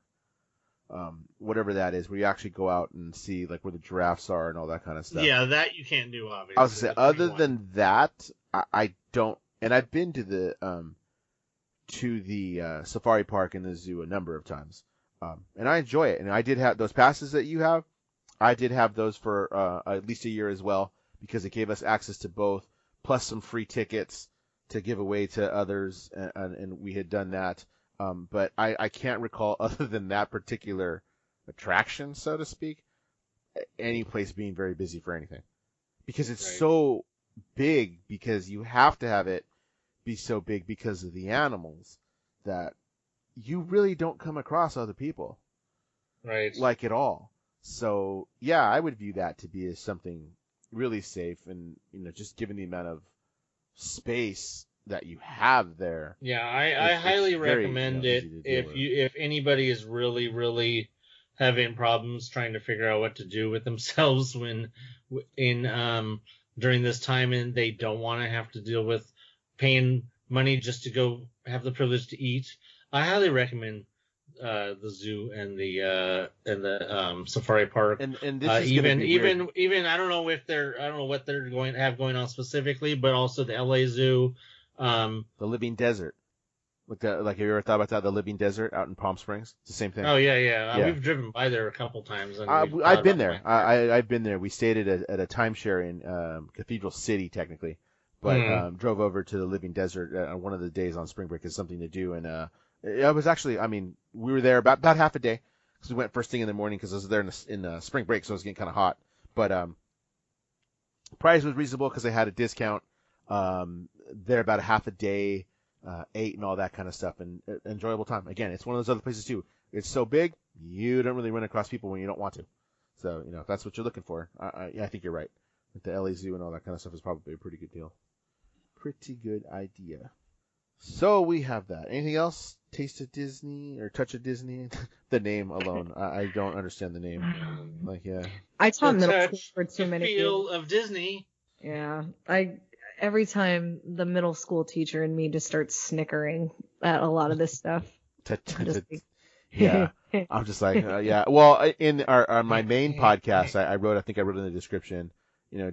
Whatever that is, where you actually go out and see like where the giraffes are and all that kind of stuff. Yeah, that you can't do, obviously. I was gonna say, other than that, I don't. And I've been to the safari park and the zoo a number of times, and I enjoy it. And I did have those passes that you have. I did have those for at least a year as well because it gave us access to both, plus some free tickets to give away to others, and we had done that. But I can't recall, other than that particular attraction, so to speak, any place being very busy for anything. Because it's so big, because you have to have it be so big because of the animals, that you really don't come across other people. Right. Like at all. So, yeah, I would view that to be as something really safe, and, just given the amount of space that you have there. Yeah, I highly recommend it if anybody is really, really having problems trying to figure out what to do with themselves during this time, and they don't want to have to deal with paying money just to go have the privilege to eat. I highly recommend the zoo and the safari park. And this is even weird. I don't know what they're going to have going on specifically, but also the LA Zoo. The Living Desert. Have you ever thought about that? The Living Desert out in Palm Springs? It's the same thing. Oh, yeah. We've driven by there a couple times. And I've been there. I've been there. We stayed at a timeshare in Cathedral City, technically. But drove over to the Living Desert one of the days on spring break as something to do. And it was actually, we were there about half a day. Because we went first thing in the morning because I was there in spring break, so it was getting kind of hot. But price was reasonable because they had a discount. There about a half a day, ate and all that kind of stuff, and enjoyable time. Again, it's one of those other places too. It's so big, you don't really run across people when you don't want to. So, if that's what you're looking for, I think you're right. With the LA Zoo and all that kind of stuff is probably a pretty good deal. Pretty good idea. So we have that. Anything else? Taste of Disney or Touch of Disney? The name alone, I don't understand the name. I taught middle school for too many feel of Disney. Yeah, every time the middle school teacher in me just starts snickering at a lot of this stuff. Yeah, I'm just like, yeah. Well, in my main podcast, I think I wrote in the description,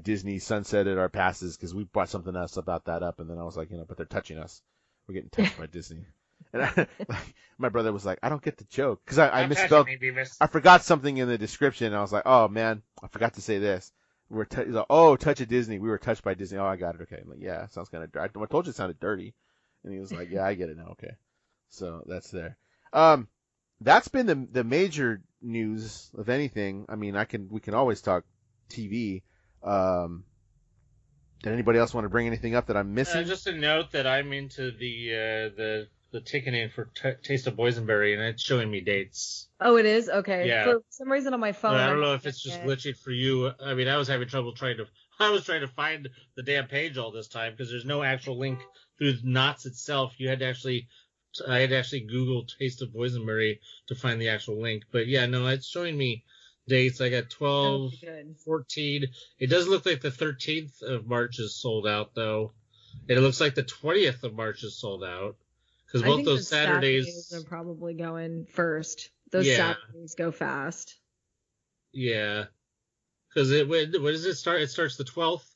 Disney sunsetted our passes because we brought something else about that up, and then I was like, but they're touching us. We're getting touched by Disney. And my brother was like, I don't get the joke because I misspelled. I forgot something in the description, and I was like, oh man, I forgot to say this. He's like, touch of Disney. We were touched by Disney. Oh, I got it. Okay. I'm like, yeah, sounds kind of dirty. I told you it sounded dirty. And he was like, yeah, I get it now. Okay. So that's there. That's been the major news of anything. We can always talk TV. Did anybody else want to bring anything up that I'm missing? Just a note that I'm into the ticketing for Taste of Boysenberry, and it's showing me dates. Oh, it is? Okay. Yeah. For some reason on my phone. I don't know if it's just glitching for you. I was having trouble trying to find the damn page all this time because there's no actual link through Knott's itself. I had to actually Google Taste of Boysenberry to find the actual link. But yeah, no, it's showing me dates. I got 12, 14. It does look like the 13th of March is sold out though. It looks like the 20th of March is sold out. Because I both think those the Saturdays are probably going first. Those Yeah. Saturdays go fast. Yeah. Because when does it start? It starts the 12th?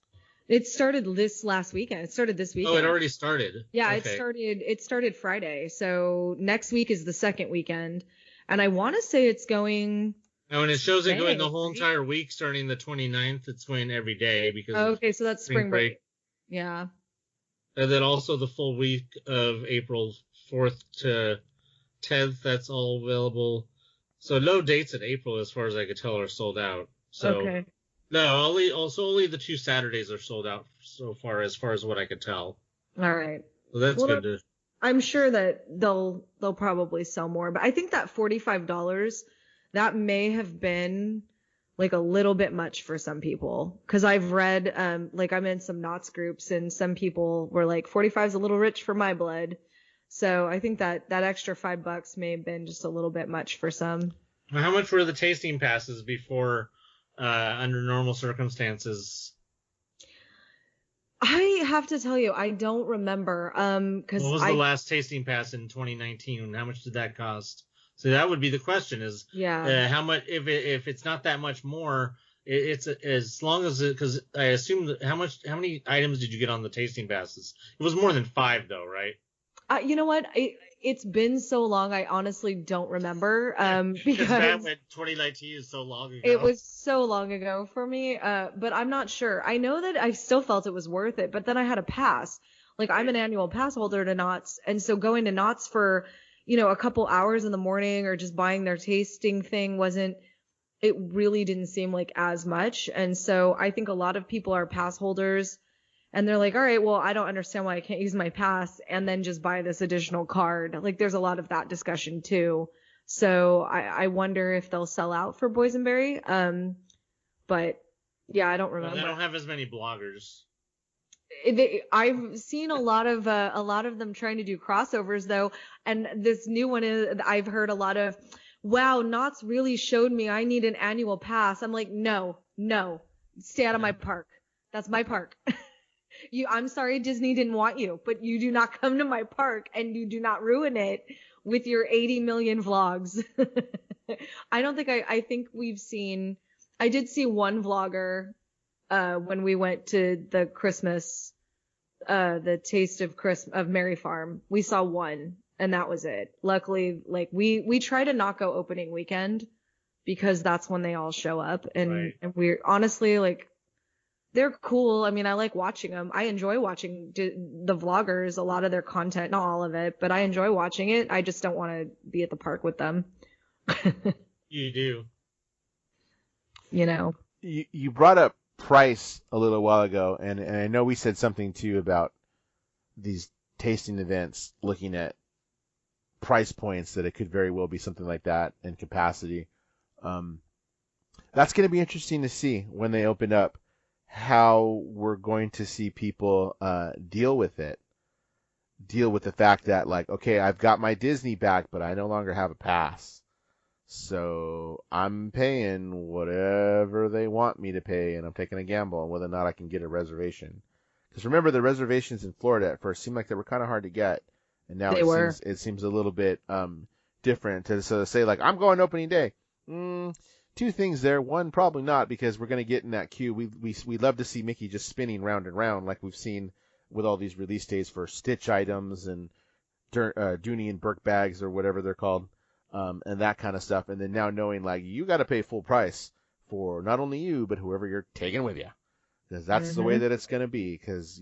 It started this last weekend. It started this weekend. Oh, it already started. Yeah, Okay. it started Friday. So next week is the second weekend. And I want to say it's going. Oh, and it shows it going the whole right? entire week starting the 29th. It's going every day because Oh, of okay, so that's spring break. Yeah. And then also the full week of April 4th to 10th, that's all available. So no dates in April, as far as I could tell, are sold out. So Okay. no, only the 2 Saturdays are sold out so far as what I could tell. All right. So that's good to. I'm sure that they'll probably sell more, but I think that $45, that may have been like a little bit much for some people. Cause I've read, like I'm in some Knots groups and some people were like 45 is a little rich for my blood. So I think that extra $5 may have been just a little bit much for some. How much were the tasting passes before, under normal circumstances? I have to tell you, I don't remember. Cause what was the last tasting pass in 2019? How much did that cost? So that would be the question: is how much? If it's not that much more, it's as long as it, because I assume that how many items did you get on the tasting passes? It was more than 5 though, right? You know what? It's been so long, I honestly don't remember. Because back when 2019 is so long ago. It was so long ago for me. But I'm not sure. I know that I still felt it was worth it, but then I had a pass. Like I'm an annual pass holder to Knott's, and so going to Knott's for, a couple hours in the morning or just buying their tasting thing it really didn't seem like as much. And so I think a lot of people are pass holders. And they're like, all right, well, I don't understand why I can't use my pass and then just buy this additional card. Like, there's a lot of that discussion, too. So I wonder if they'll sell out for Boysenberry. But, yeah, I don't remember. Well, they don't have as many bloggers. I've seen a lot of them trying to do crossovers, though. And this new one I've heard a lot of, wow, Knott's really showed me I need an annual pass. I'm like, no, stay out of my park. That's my park. I'm sorry Disney didn't want you, but you do not come to my park and you do not ruin it with your 80 million vlogs. I think I did see one vlogger, when we went to the Christmas, the Taste of Merry Farm. We saw one and that was it. Luckily, like we try to not go opening weekend because that's when they all show up and we're honestly like, they're cool. I mean, I like watching them. I enjoy watching the vloggers, a lot of their content, not all of it, but I enjoy watching it. I just don't want to be at the park with them. You do. You brought up price a little while ago, and I know we said something too about these tasting events looking at price points, that it could very well be something like that and capacity. That's going to be interesting to see when they open up, how we're going to see people deal with it. Deal with the fact that, like, okay, I've got my Disney back, but I no longer have a pass. So I'm paying whatever they want me to pay, and I'm taking a gamble on whether or not I can get a reservation. Because remember, the reservations in Florida at first seemed like they were kind of hard to get, and now it seems a little bit different. So say, like, I'm going opening day. Two things there. One, probably not, because we're going to get in that queue. We love to see Mickey just spinning round and round like we've seen with all these release days for Stitch items and Dooney and Burke bags or whatever they're called, and that kind of stuff. And then now knowing, like, you got to pay full price for not only you, but whoever you're taking with you. Because that's the way that it's going to be, because,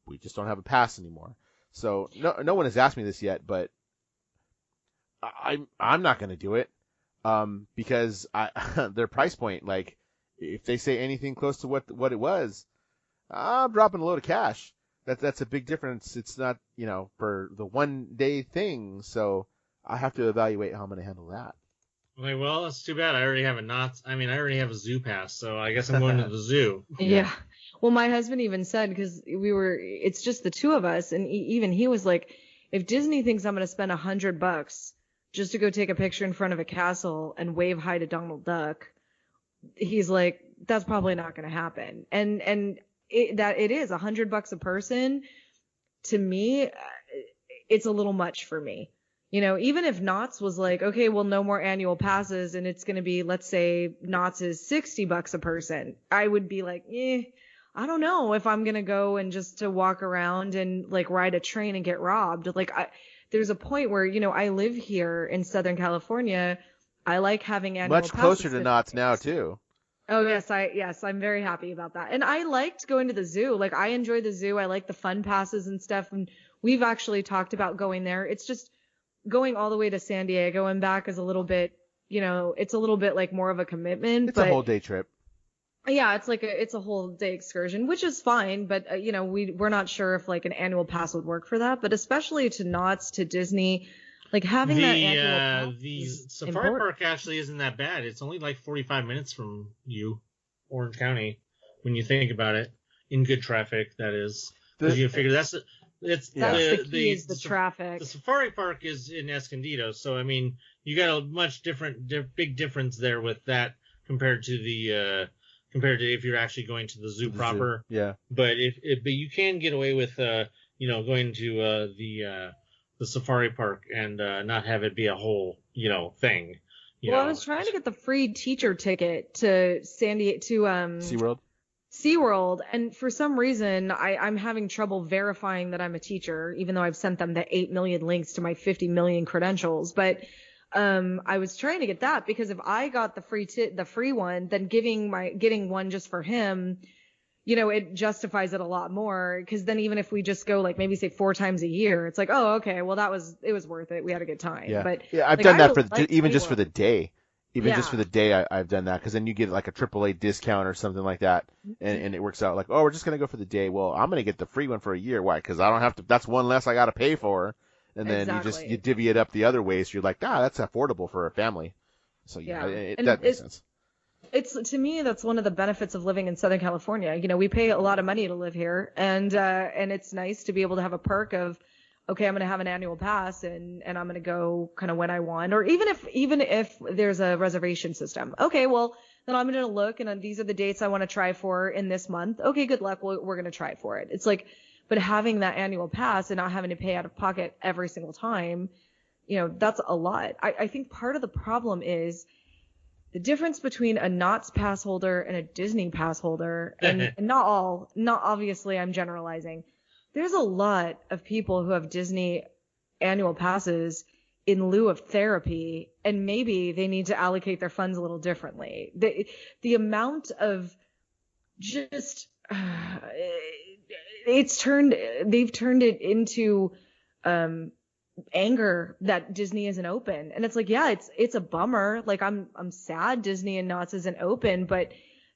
we just don't have a pass anymore. So no one has asked me this yet, but I'm not going to do it. Because their price point, like, if they say anything close to what it was, I'm dropping a load of cash. That's a big difference. It's not, for the 1 day thing. So I have to evaluate how I'm going to handle that. Okay, well, that's too bad. I already have I already have a zoo pass, so I guess I'm going to the zoo. Yeah. Well, my husband even said, because it's just the two of us, and even he was like, if Disney thinks I'm going to spend $100 just to go take a picture in front of a castle and wave hi to Donald Duck, he's like, that's probably not going to happen. And it is $100 a person. To me, it's a little much for me. Even if Knott's was like, okay, well, no more annual passes, and it's going to be, let's say Knott's is $60 a person, I would be like, I don't know if I'm going to go and just to walk around and like ride a train and get robbed. Like there's a point where, I live here in Southern California. I like having annual passes. Much closer to Knott's now too. Oh, yes, I'm very happy about that. And I liked going to the zoo. Like, I enjoy the zoo. I like the fun passes and stuff. And we've actually talked about going there. It's just going all the way to San Diego and back is a little bit, it's a little bit like more of a commitment. It's a whole day trip. Yeah, it's a whole day excursion, which is fine. But, we're not sure if like an annual pass would work for that. But especially to Knott's, to Disney, like having that annual pass the is safari important. park actually isn't that bad. It's only like 45 minutes from you, Orange County, when you think about it, in good traffic. That is, because you figure that's the key is the traffic. The safari park is in Escondido, so I mean you got a much big difference there with that compared to if you're actually going to the zoo proper. Zoo. Yeah. But but you can get away with going to the safari park and not have it be a whole thing. I was trying to get the free teacher ticket to SeaWorld, and for some reason I'm having trouble verifying that I'm a teacher, even though I've sent them the 8 million links to my 50 million credentials. But I was trying to get that because if I got the free one, then getting one just for him, it justifies it a lot more, because then even if we just go like maybe say 4 times a year, it's like, oh, okay, well it was worth it. We had a good time. Yeah. But yeah, I've like, done that just for the day. Just for the day, I've done that, because then you get like a AAA discount or something like that, and it works out like, oh, we're just gonna go for the day. Well, I'm gonna get the free one for a year. Why? Because I don't have to. That's one less I gotta pay for, and then you divvy it up the other way, so you're like, that's affordable for a family. So that makes sense. To me, that's one of the benefits of living in Southern California. We pay a lot of money to live here, and it's nice to be able to have a perk of, okay, I'm going to have an annual pass and I'm going to go kind of when I want, or even if there's a reservation system. Okay, well, then I'm going to look, and these are the dates I want to try for in this month. Okay, good luck. We're going to try for it. It's like, but having that annual pass and not having to pay out of pocket every single time, that's a lot. I think part of the problem is the difference between a Knott's pass holder and a Disney pass holder, and not obviously I'm generalizing. There's a lot of people who have Disney annual passes in lieu of therapy, and maybe they need to allocate their funds a little differently. The amount of just they've turned it into anger that Disney isn't open, and it's like, yeah, it's a bummer. Like I'm sad Disney and Knott's isn't open, but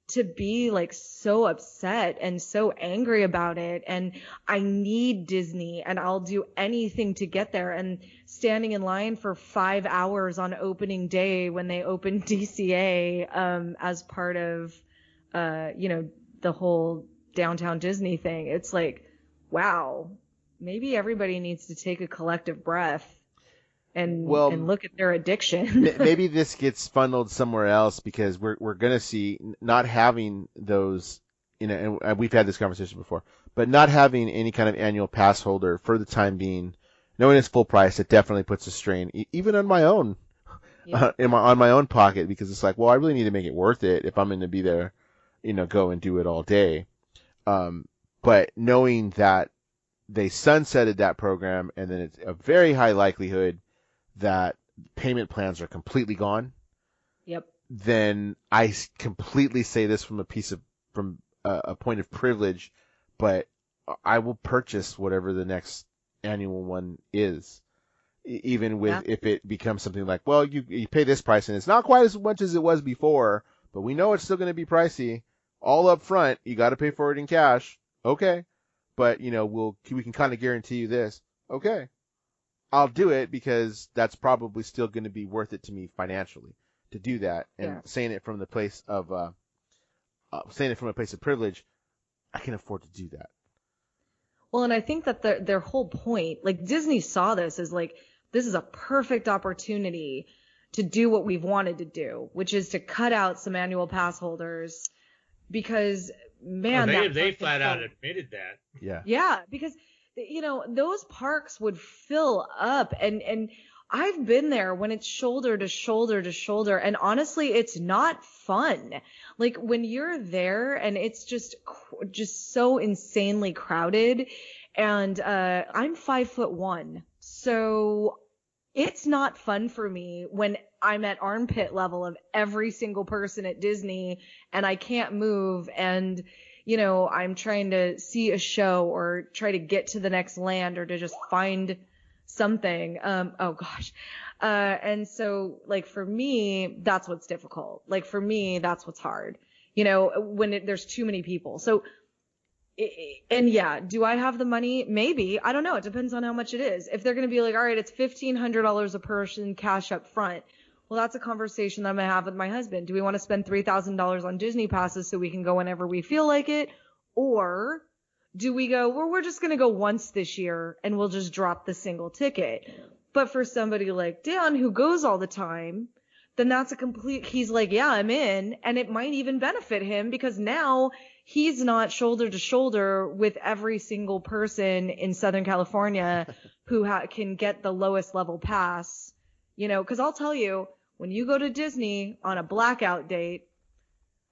to be like so upset and so angry about it, and I need Disney and I'll do anything to get there, and standing in line for 5 hours on opening day when they opened DCA as part of the whole downtown Disney thing. It's like, wow, maybe everybody needs to take a collective breath and look at their addiction. Maybe this gets funneled somewhere else, because we're going to see not having those, and we've had this conversation before, but not having any kind of annual pass holder for the time being, knowing it's full price, it definitely puts a strain, even on my own, on my own pocket, because it's like, well, I really need to make it worth it if I'm going to be there, go and do it all day. But knowing that they sunsetted that program, and then it's a very high likelihood that payment plans are completely gone. Yep. Then I completely say this from a point of privilege, but I will purchase whatever the next annual one is, even with if it becomes something like, well, you pay this price and it's not quite as much as it was before, but we know it's still going to be pricey. All up front, you got to pay for it in cash. Okay. But, we can kind of guarantee you this. Okay. I'll do it, because that's probably still going to be worth it to me financially to do that. And saying it from the place of, privilege, I can afford to do that. Well, and I think that their whole point, like Disney saw this as like, this is a perfect opportunity to do what we've wanted to do, which is to cut out some annual pass holders, because man, they flat out admitted that. Yeah. Yeah, because those parks would fill up, and I've been there when it's shoulder to shoulder to shoulder, and honestly, it's not fun. Like when you're there and it's just so insanely crowded, and I'm 5'1", so it's not fun for me when I'm at armpit level of every single person at Disney and I can't move, and I'm trying to see a show or try to get to the next land or to just find something. Oh gosh. And so like for me, that's what's difficult. Like for me, that's what's hard, when there's too many people. So, and yeah, do I have the money? Maybe. I don't know. It depends on how much it is. If they're going to be like, all right, it's $1,500 a person cash up front. Well, that's a conversation that I'm going to have with my husband. Do we want to spend $3,000 on Disney passes so we can go whenever we feel like it? Or do we go, well, we're just going to go once this year and we'll just drop the single ticket? But for somebody like Dan who goes all the time, then that's he's like, yeah, I'm in. And it might even benefit him because now he's not shoulder to shoulder with every single person in Southern California who can get the lowest level pass, because I'll tell you, when you go to Disney on a blackout date,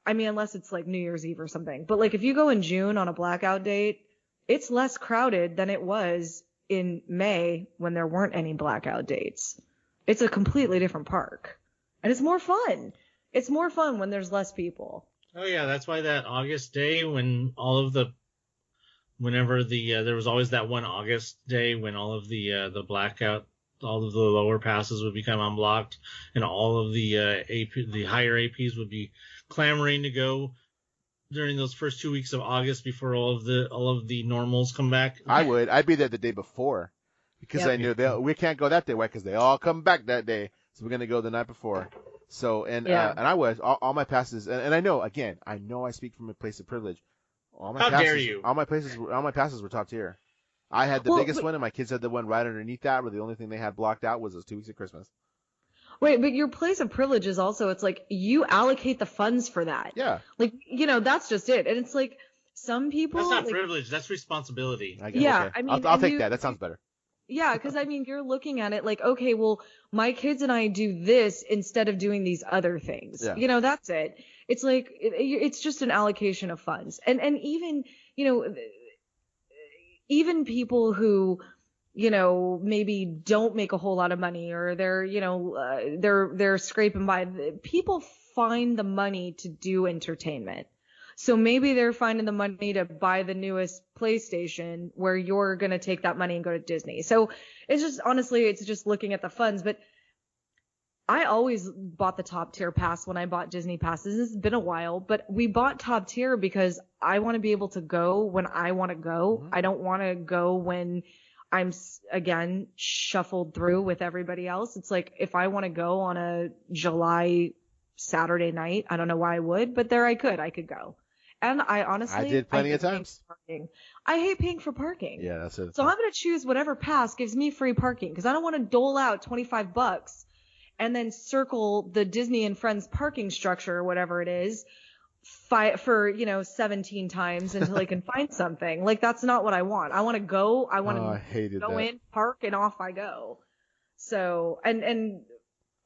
I mean, unless it's like New Year's Eve or something, but like if you go in June on a blackout date, it's less crowded than it was in May when there weren't any blackout dates. It's a completely different park. And it's more fun. It's more fun when there's less people. Oh yeah, that's why that August day when there was always that one August day when all of the blackout, all of the lower passes would become unblocked, and all of the the higher APs would be clamoring to go during those first 2 weeks of August before all of the normals come back. I'd be there the day before because I knew we can't go that day. Why? Because they all come back that day. So we're going to go the night before. So, and I was, all my passes, and I know, again, I speak from a place of privilege. How dare you? All my passes were top tier. I had the biggest one, and my kids had the one right underneath that, where the only thing they had blocked out was those 2 weeks of Christmas. Wait, but your place of privilege is also, it's like, you allocate the funds for that. Yeah. Like, that's just it. And it's like, some people. That's not privilege, that's responsibility. I guess, yeah, okay. I mean, I'll take that. That sounds better. Yeah, because I mean, you're looking at it like, okay, well, my kids and I do this instead of doing these other things. Yeah. That's it. It's like, it's just an allocation of funds. And even, even people who, maybe don't make a whole lot of money or they're, they're scraping by, people find the money to do entertainment. So maybe they're finding the money to buy the newest PlayStation where you're going to take that money and go to Disney. So it's just, honestly, it's just looking at the funds. But I always bought the top tier pass when I bought Disney passes. It's been a while, but we bought top tier because I want to be able to go when I want to go. Mm-hmm. I don't want to go when I'm, again, shuffled through with everybody else. It's like if I want to go on a July Saturday night, I don't know why I would, but I could go. And I honestly, did plenty of times. I hate paying for parking. Yeah, that's it. So I'm going to choose whatever pass gives me free parking because I don't want to dole out $25 and then circle the Disney and Friends parking structure or whatever it is for 17 times until I can find something. Like that's not what I want. I want to go. I want to go in, park, and off I go. So and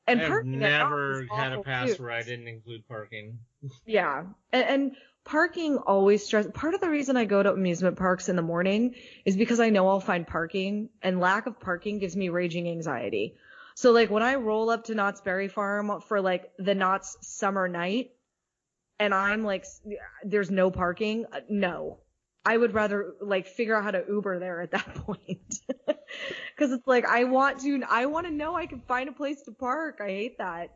I've never had a pass where I didn't include parking. Yeah, and parking always stresses. Part of the reason I go to amusement parks in the morning is because I know I'll find parking, and lack of parking gives me raging anxiety. So like when I roll up to Knott's Berry Farm for like the Knott's summer night, and I'm like, there's no parking. No, I would rather like figure out how to Uber there at that point. Cause it's like, I want to know I can find a place to park. I hate that,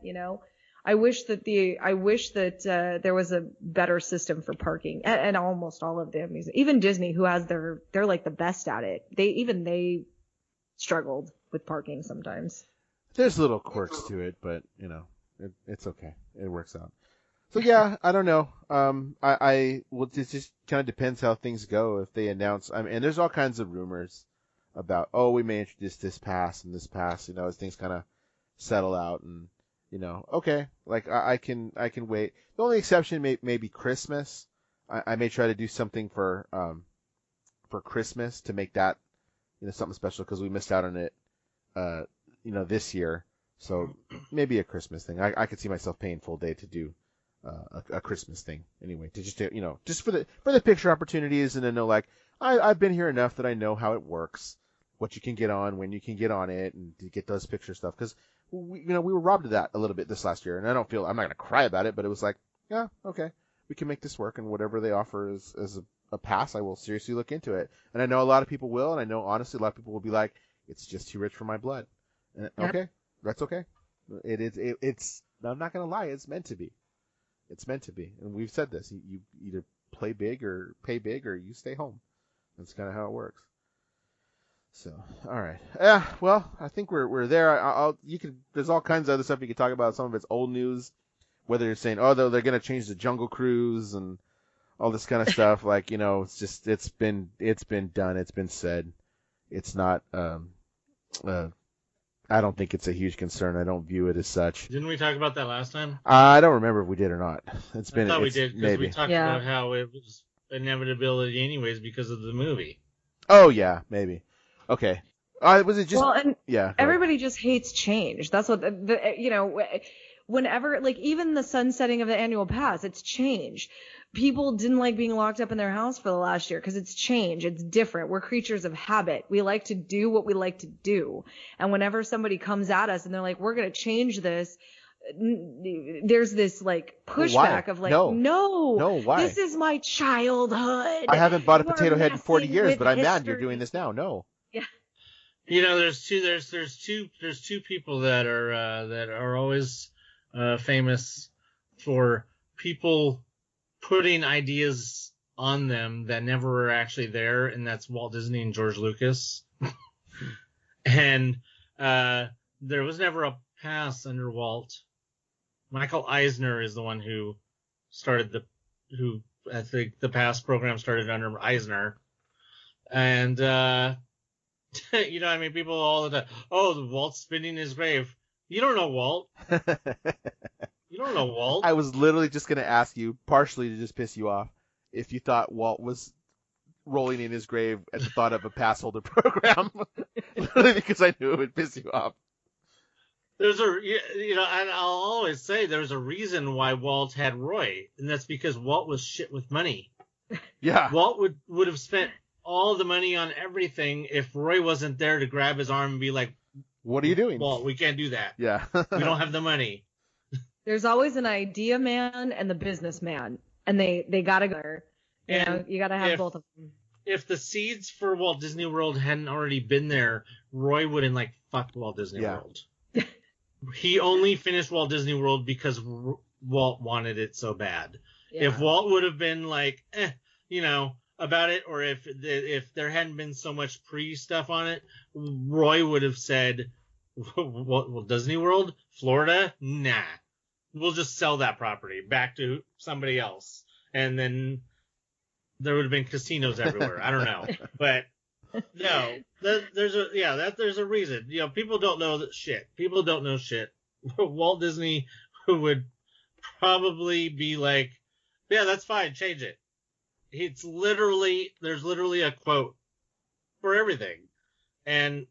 I wish that there was a better system for parking and almost all of them. Even Disney, who has they're like the best at it. They struggled with parking sometimes. There's little quirks to it, but it's okay. It works out. So yeah, I don't know. It just kind of depends how things go. If they announce, and there's all kinds of rumors about, we may introduce this pass and this pass, as things kind of settle out, and okay, like I can wait. The only exception may be Christmas. I may try to do something for Christmas to make that, something special, because we missed out on it, this year. So maybe a Christmas thing. I could see myself paying full day to do a Christmas thing anyway, to just for the picture opportunities, and then know, like, I've been here enough that I know how it works, what you can get on, when you can get on it, and to get those picture stuff, because we were robbed of that a little bit this last year, and I'm not gonna cry about it, but it was like, yeah, okay, we can make this work, and whatever they offer as a pass, I will seriously look into it. And I know a lot of people will, and I know honestly a lot of people will be like, it's just too rich for my blood. And, Yep. Okay, that's okay. It's I'm not gonna lie, it's meant to be. It's meant to be, and we've said this. You either play big or pay big, or you stay home. That's kind of how it works. So, all right. Yeah, well, I think we're there. There's all kinds of other stuff you could talk about. Some of it's old news, whether you're saying, oh, they're going to change the Jungle Cruise and all this kind of stuff. Like, it's been done. It's been said. It's not. I don't think it's a huge concern. I don't view it as such. Didn't we talk about that last time? I don't remember if we did or not. I thought we did, because we talked about how it was inevitability anyways because of the movie. Oh yeah, maybe. Okay. Was it just? Well, and yeah. everybody just hates change. That's what whenever, like, even the sunsetting of the annual pass, it's change. People didn't like being locked up in their house for the last year because it's change. It's different. We're creatures of habit. We like to do what we like to do. And whenever somebody comes at us and they're like, we're going to change this, there's this, like, pushback of, like, no, why? This is my childhood. I haven't bought a You are potato head in 40 messing years, with but I'm mad history. you're doing this now. No. Yeah. There's two people that are always famous for people putting ideas on them that never were actually there, and that's Walt Disney and George Lucas. And there was never a pass under Walt. Michael Eisner is the one who started I think the pass program started under Eisner. And people all the time, oh, Walt's spinning his grave. You don't know Walt. You don't know Walt. I was literally just going to ask you, partially to just piss you off, if you thought Walt was rolling in his grave at the thought of a pass holder program. Literally because I knew it would piss you off. There's and I'll always say there's a reason why Walt had Roy, and that's because Walt was shit with money. Yeah. Walt would have spent all the money on everything if Roy wasn't there to grab his arm and be like, what are you doing? Walt, we can't do that. Yeah. We don't have the money. There's always an idea man and the businessman, and they gotta go. You gotta have both of them. If the seeds for Walt Disney World hadn't already been there, Roy wouldn't fuck Walt Disney World. He only finished Walt Disney World because Walt wanted it so bad. Yeah. If Walt would have been about it, or if there hadn't been so much pre-stuff on it, Roy would have said, well, Disney World? Florida? Nah. We'll just sell that property back to somebody else. And then there would have been casinos everywhere. I don't know. But no, there's a reason. People don't know that shit. People don't know shit. Walt Disney would probably be like, yeah, that's fine, change it. There's literally a quote for everything. And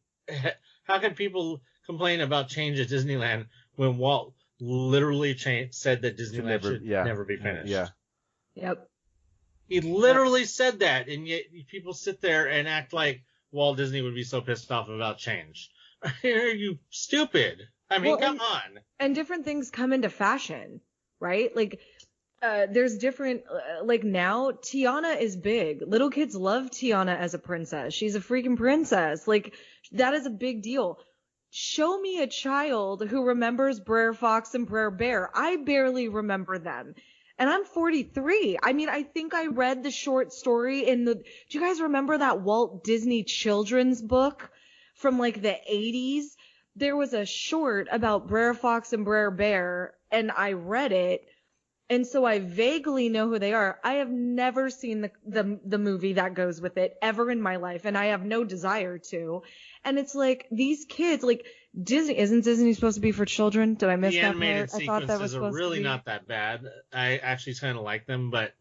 how can people complain about change at Disneyland when Walt literally said that Disneyland should never be finished? Yeah. Yep. He literally said that, and yet people sit there and act like Walt Disney would be so pissed off about change. Are you stupid? I mean, come on. And different things come into fashion, right? Like, there's different, now, Tiana is big. Little kids love Tiana as a princess. She's a freaking princess. Like, that is a big deal. Show me a child who remembers Brer Fox and Brer Bear. I barely remember them. And I'm 43. I mean, I think I read the short story do you guys remember that Walt Disney children's book from the 80s? There was a short about Brer Fox and Brer Bear, and I read it. And so I vaguely know who they are. I have never seen the movie that goes with it ever in my life, and I have no desire to. And it's these kids, Disney, isn't Disney supposed to be for children? Did I miss that part? The animated sequences are really not that bad. I actually kind of like them, but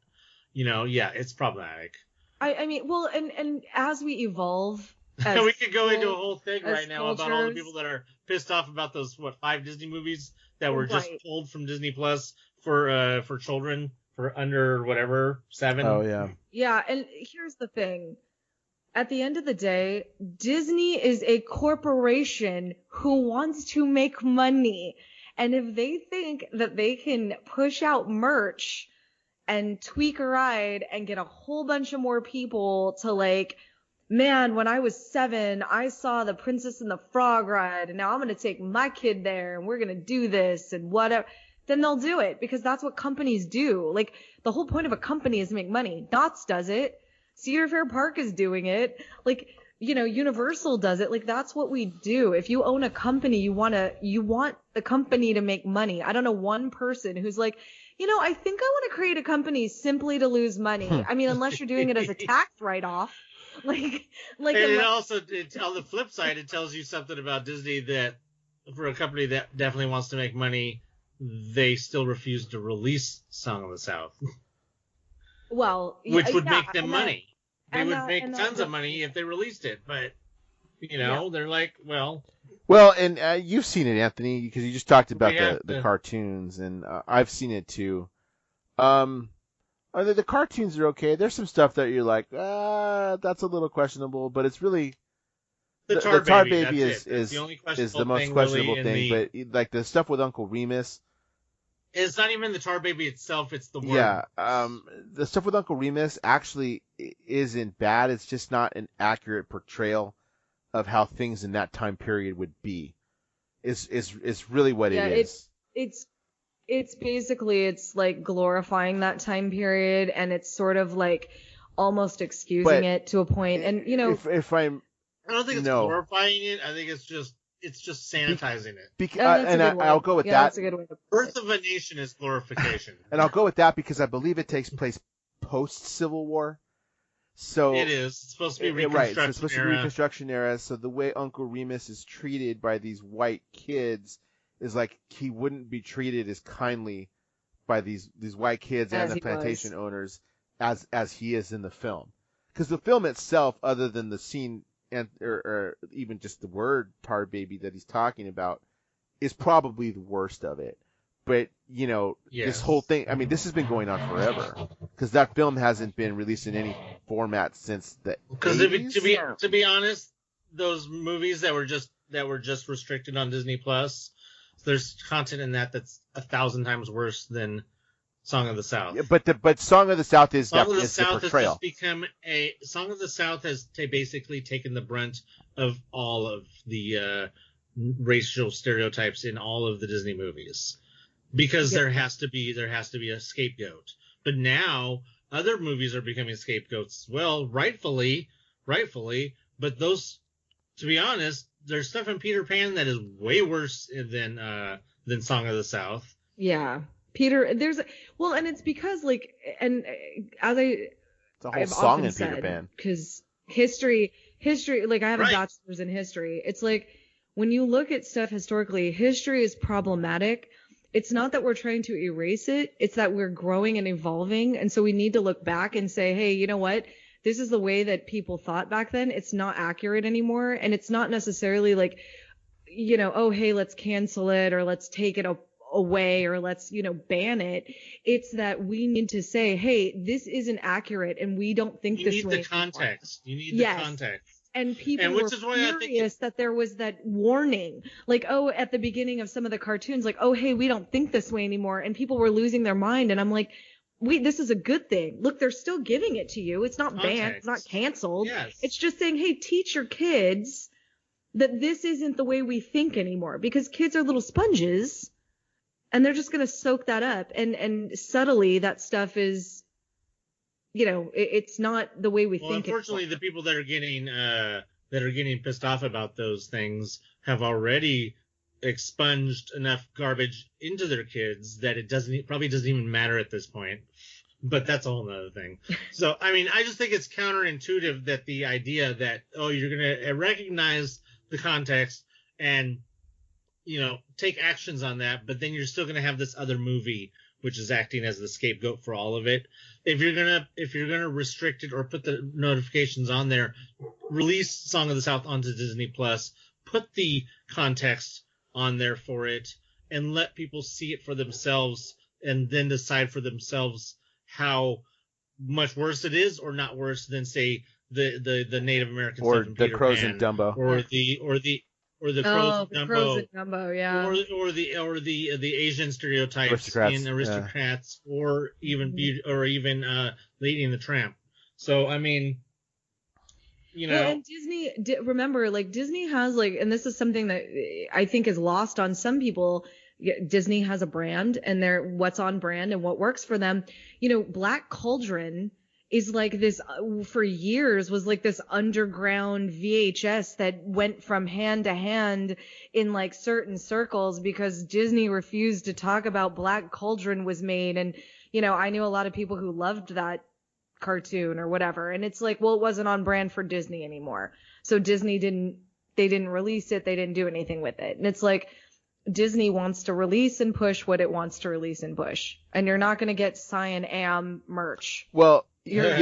it's problematic. I mean, well, and as we evolve, We could go into a whole thing as right now about all the people that are pissed off about those 5 Disney movies that were just pulled from Disney Plus for children for under whatever 7. Oh yeah. Yeah, and here's the thing. At the end of the day, Disney is a corporation who wants to make money. And if they think that they can push out merch and tweak a ride and get a whole bunch of more people to like, man, when I was 7, I saw the Princess and the Frog ride, and now I'm going to take my kid there, and we're going to do this and whatever, then they'll do it because that's what companies do. Like, the whole point of a company is to make money. Knott's does it. Cedar Fair Park is doing it. Like, Universal does it. Like, that's what we do. If you own a company, you want the company to make money. I don't know one person who's like, I think I want to create a company simply to lose money. I mean, unless you're doing it as a tax write-off. And it also, on the flip side, it tells you something about Disney that for a company that definitely wants to make money, they still refuse to release Song of the South. Well, which would make them money. They would make tons of money if they released it, but they're like, well. Well, and you've seen it, Anthony, because you just talked about the cartoons, and I've seen it too. The cartoons are okay. There's some stuff that you're like, that's a little questionable, but it's really the Tar Baby is the most questionable thing. But like the stuff with Uncle Remus, it's not even the Tar Baby itself; it's the word. Yeah, the stuff with Uncle Remus actually isn't bad. It's just not an accurate portrayal of how things in that time period would be. Is really what it is. It's basically, it's like glorifying that time period, and it's sort of like almost excusing it to a point. And if I'm, I don't think it's glorifying it. I think it's just sanitizing it. I'll go with that. That's a good way to put Birth of a Nation is glorification. And I'll go with that because I believe it takes place post Civil War. So it is. It's supposed to be Reconstruction right. So it's supposed to be Reconstruction era. So the way Uncle Remus is treated by these white kids is like he wouldn't be treated as kindly by these white kids and the plantation owners as he is in the film. Because the film itself, other than the scene or even just the word Tar Baby that he's talking about, is probably the worst of it. But, this whole thing, I mean, this has been going on forever. Because that film hasn't been released in any format since the 80s. Because to be honest, those movies that were just restricted on Disney Plus, there's content in that's 1,000 times worse than Song of the South. Yeah, but Song of the South is the portrayal. Song of the South has basically taken the brunt of all of the racial stereotypes in all of the Disney movies. Because there has to be a scapegoat. But now other movies are becoming scapegoats as well, rightfully. But those, to be honest, there's stuff in Peter Pan that is way worse than Song of the South. Yeah, Peter. And it's because it's a whole song in Peter Pan. Because history. Like I have a bachelor's in history. It's like when you look at stuff historically, history is problematic. It's not that we're trying to erase it. It's that we're growing and evolving. And so we need to look back and say, hey, you know what? This is the way that people thought back then. It's not accurate anymore. And it's not necessarily like, oh, hey, let's cancel it or let's take it away or let's, ban it. It's that we need to say, hey, this isn't accurate and we don't think this way. You need the context. You need the context. And people were furious that there was that warning, like, oh, at the beginning of some of the cartoons, like, oh, hey, we don't think this way anymore. And people were losing their mind. And I'm like, wait, this is a good thing. Look, they're still giving it to you. It's not banned. It's not canceled. Yes. It's just saying, hey, teach your kids that this isn't the way we think anymore, because kids are little sponges and they're just going to soak that up. And subtly that stuff is, it's not the way we think. Unfortunately, the people that are getting pissed off about those things have already expunged enough garbage into their kids that it probably doesn't even matter at this point. But that's a whole nother thing. So, I mean, I just think it's counterintuitive that the idea that, you're going to recognize the context and, take actions on that, but then you're still going to have this other movie which is acting as the scapegoat for all of it. If you're gonna restrict it or put the notifications on there, release Song of the South onto Disney Plus, put the context on there for it, and let people see it for themselves, and then decide for themselves how much worse it is or not worse than, say, the Native American or stuff in the Peter Crows Pan, and Dumbo, or the Crows and Dumbo, Crows and Dumbo, yeah. or the Asian stereotypes Aristocrats, in Aristocrats, or even Lady and the Tramp. So I mean, you know, well, and Disney, remember, like, Disney has, like, and this is something that I think is lost on some people. Disney has a brand, and they're what's on brand and what works for them. You know, Black Cauldron is like this, for years was like this underground VHS that went from hand to hand in like certain circles because Disney refused to talk about Black Cauldron was made. And, you know, I knew a lot of people who loved that cartoon or whatever. And it's like, well, it wasn't on brand for Disney anymore. So Disney didn't release it. They didn't do anything with it. And it's like, Disney wants to release and push what it wants to release and push. And you're not going to get Cyan Am merch. Well, You're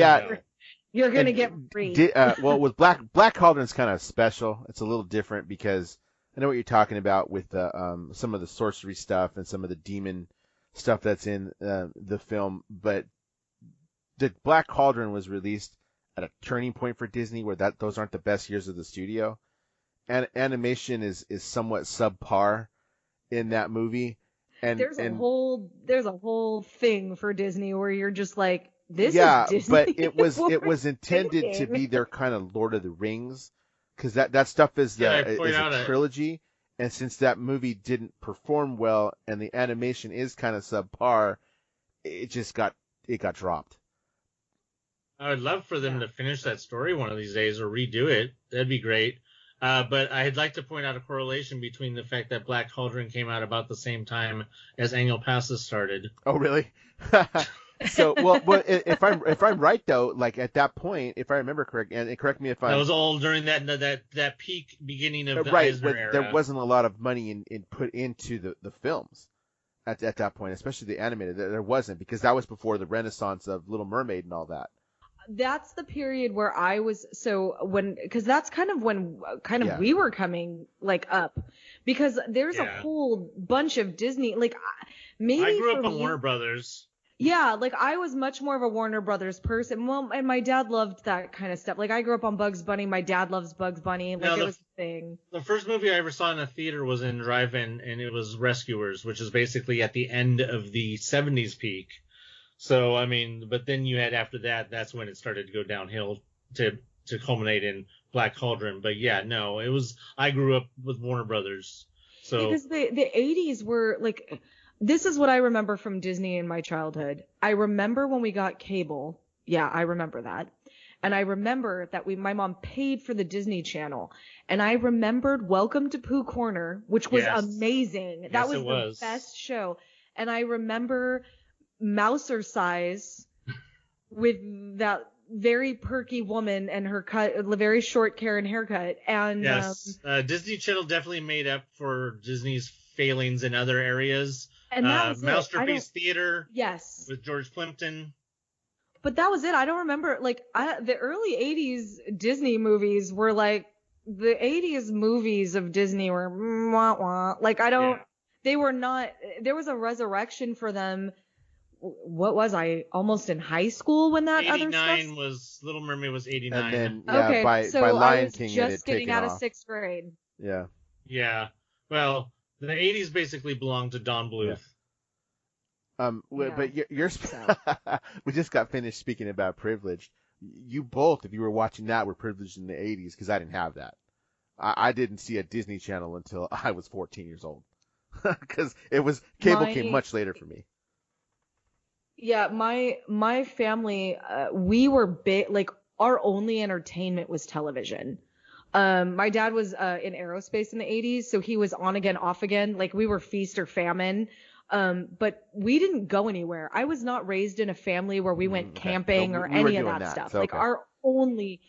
going to get free. Well, with Black Cauldron's kind of special. It's a little different because I know what you're talking about with some of the sorcery stuff and some of the demon stuff that's in the film. But the Black Cauldron was released at a turning point for Disney where those aren't the best years of the studio. And animation is somewhat subpar in that movie. And there's a whole thing for Disney where you're just like, this is Disney. But it was intended to be their kind of Lord of the Rings, because that stuff is a trilogy, and since that movie didn't perform well and the animation is kind of subpar, it got dropped. I would love for them to finish that story one of these days or redo it. That'd be great. But I'd like to point out a correlation between the fact that Black Cauldron came out about the same time as Annual Passes started. Oh, really? So, well, if I'm right though, like at that point, if I remember correct, and correct me if I'm. That was all during that peak beginning of the right, Eisner but era. there wasn't a lot of money in put into the films at that point, especially the animated. There wasn't, because that was before the renaissance of Little Mermaid and all that. That's the period where I was, because that's kind of when we were coming like up, because there's a whole bunch of Disney, like maybe I grew up on Warner Brothers. Yeah, like I was much more of a Warner Brothers person. Well, and my dad loved that kind of stuff. Like I grew up on Bugs Bunny. My dad loves Bugs Bunny. Like it was a thing. The first movie I ever saw in a theater was in Drive-In, and it was Rescuers, which is basically at the end of the 70s peak. So, I mean, but then you had after that, that's when it started to go downhill to culminate in Black Cauldron. But yeah, no, I grew up with Warner Brothers. So because the 80s were like, this is what I remember from Disney in my childhood. I remember when we got cable. Yeah, I remember that. And I remember that my mom paid for the Disney Channel. And I remembered Welcome to Pooh Corner, which was amazing. Yes, that was the best show. And I remember Mousercise with that very perky woman and her very short Karen haircut. And yes, Disney Channel definitely made up for Disney's failings in other areas. And that was Masterpiece Theater. Yes. With George Plimpton. But that was it. I don't remember, like, the early 80s Disney movies were like, the 80s movies of Disney were wah-wah. Like, they were not, there was a resurrection for them. What was I, almost in high school when that other stuff? Little Mermaid was 89. And then, by Lion King, I was just getting out of 6th grade. Yeah. Yeah. Well, the 80s basically belonged to Don Bluth. Yeah. But we just got finished speaking about privilege. You both, if you were watching that, were privileged in the 80s, because I didn't have that. I didn't see a Disney Channel until I was 14 years old, because cable came much later for me. Yeah, my family, we were big, like our only entertainment was television. My dad was in aerospace in the 80s, so he was on again, off again. Like we were feast or famine. But we didn't go anywhere. I was not raised in a family where we went camping or any of that stuff. So, like our only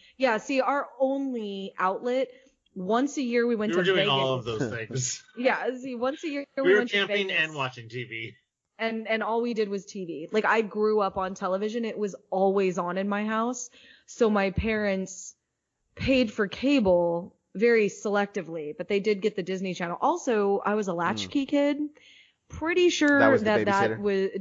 outlet, once a year we went to Vegas. We were doing all of those things. Yeah, see, once a year we were camping and watching TV. And all we did was TV. Like, I grew up on television. It was always on in my house. So my parents paid for cable very selectively, but they did get the Disney Channel. Also, I was a latchkey kid. Pretty sure that was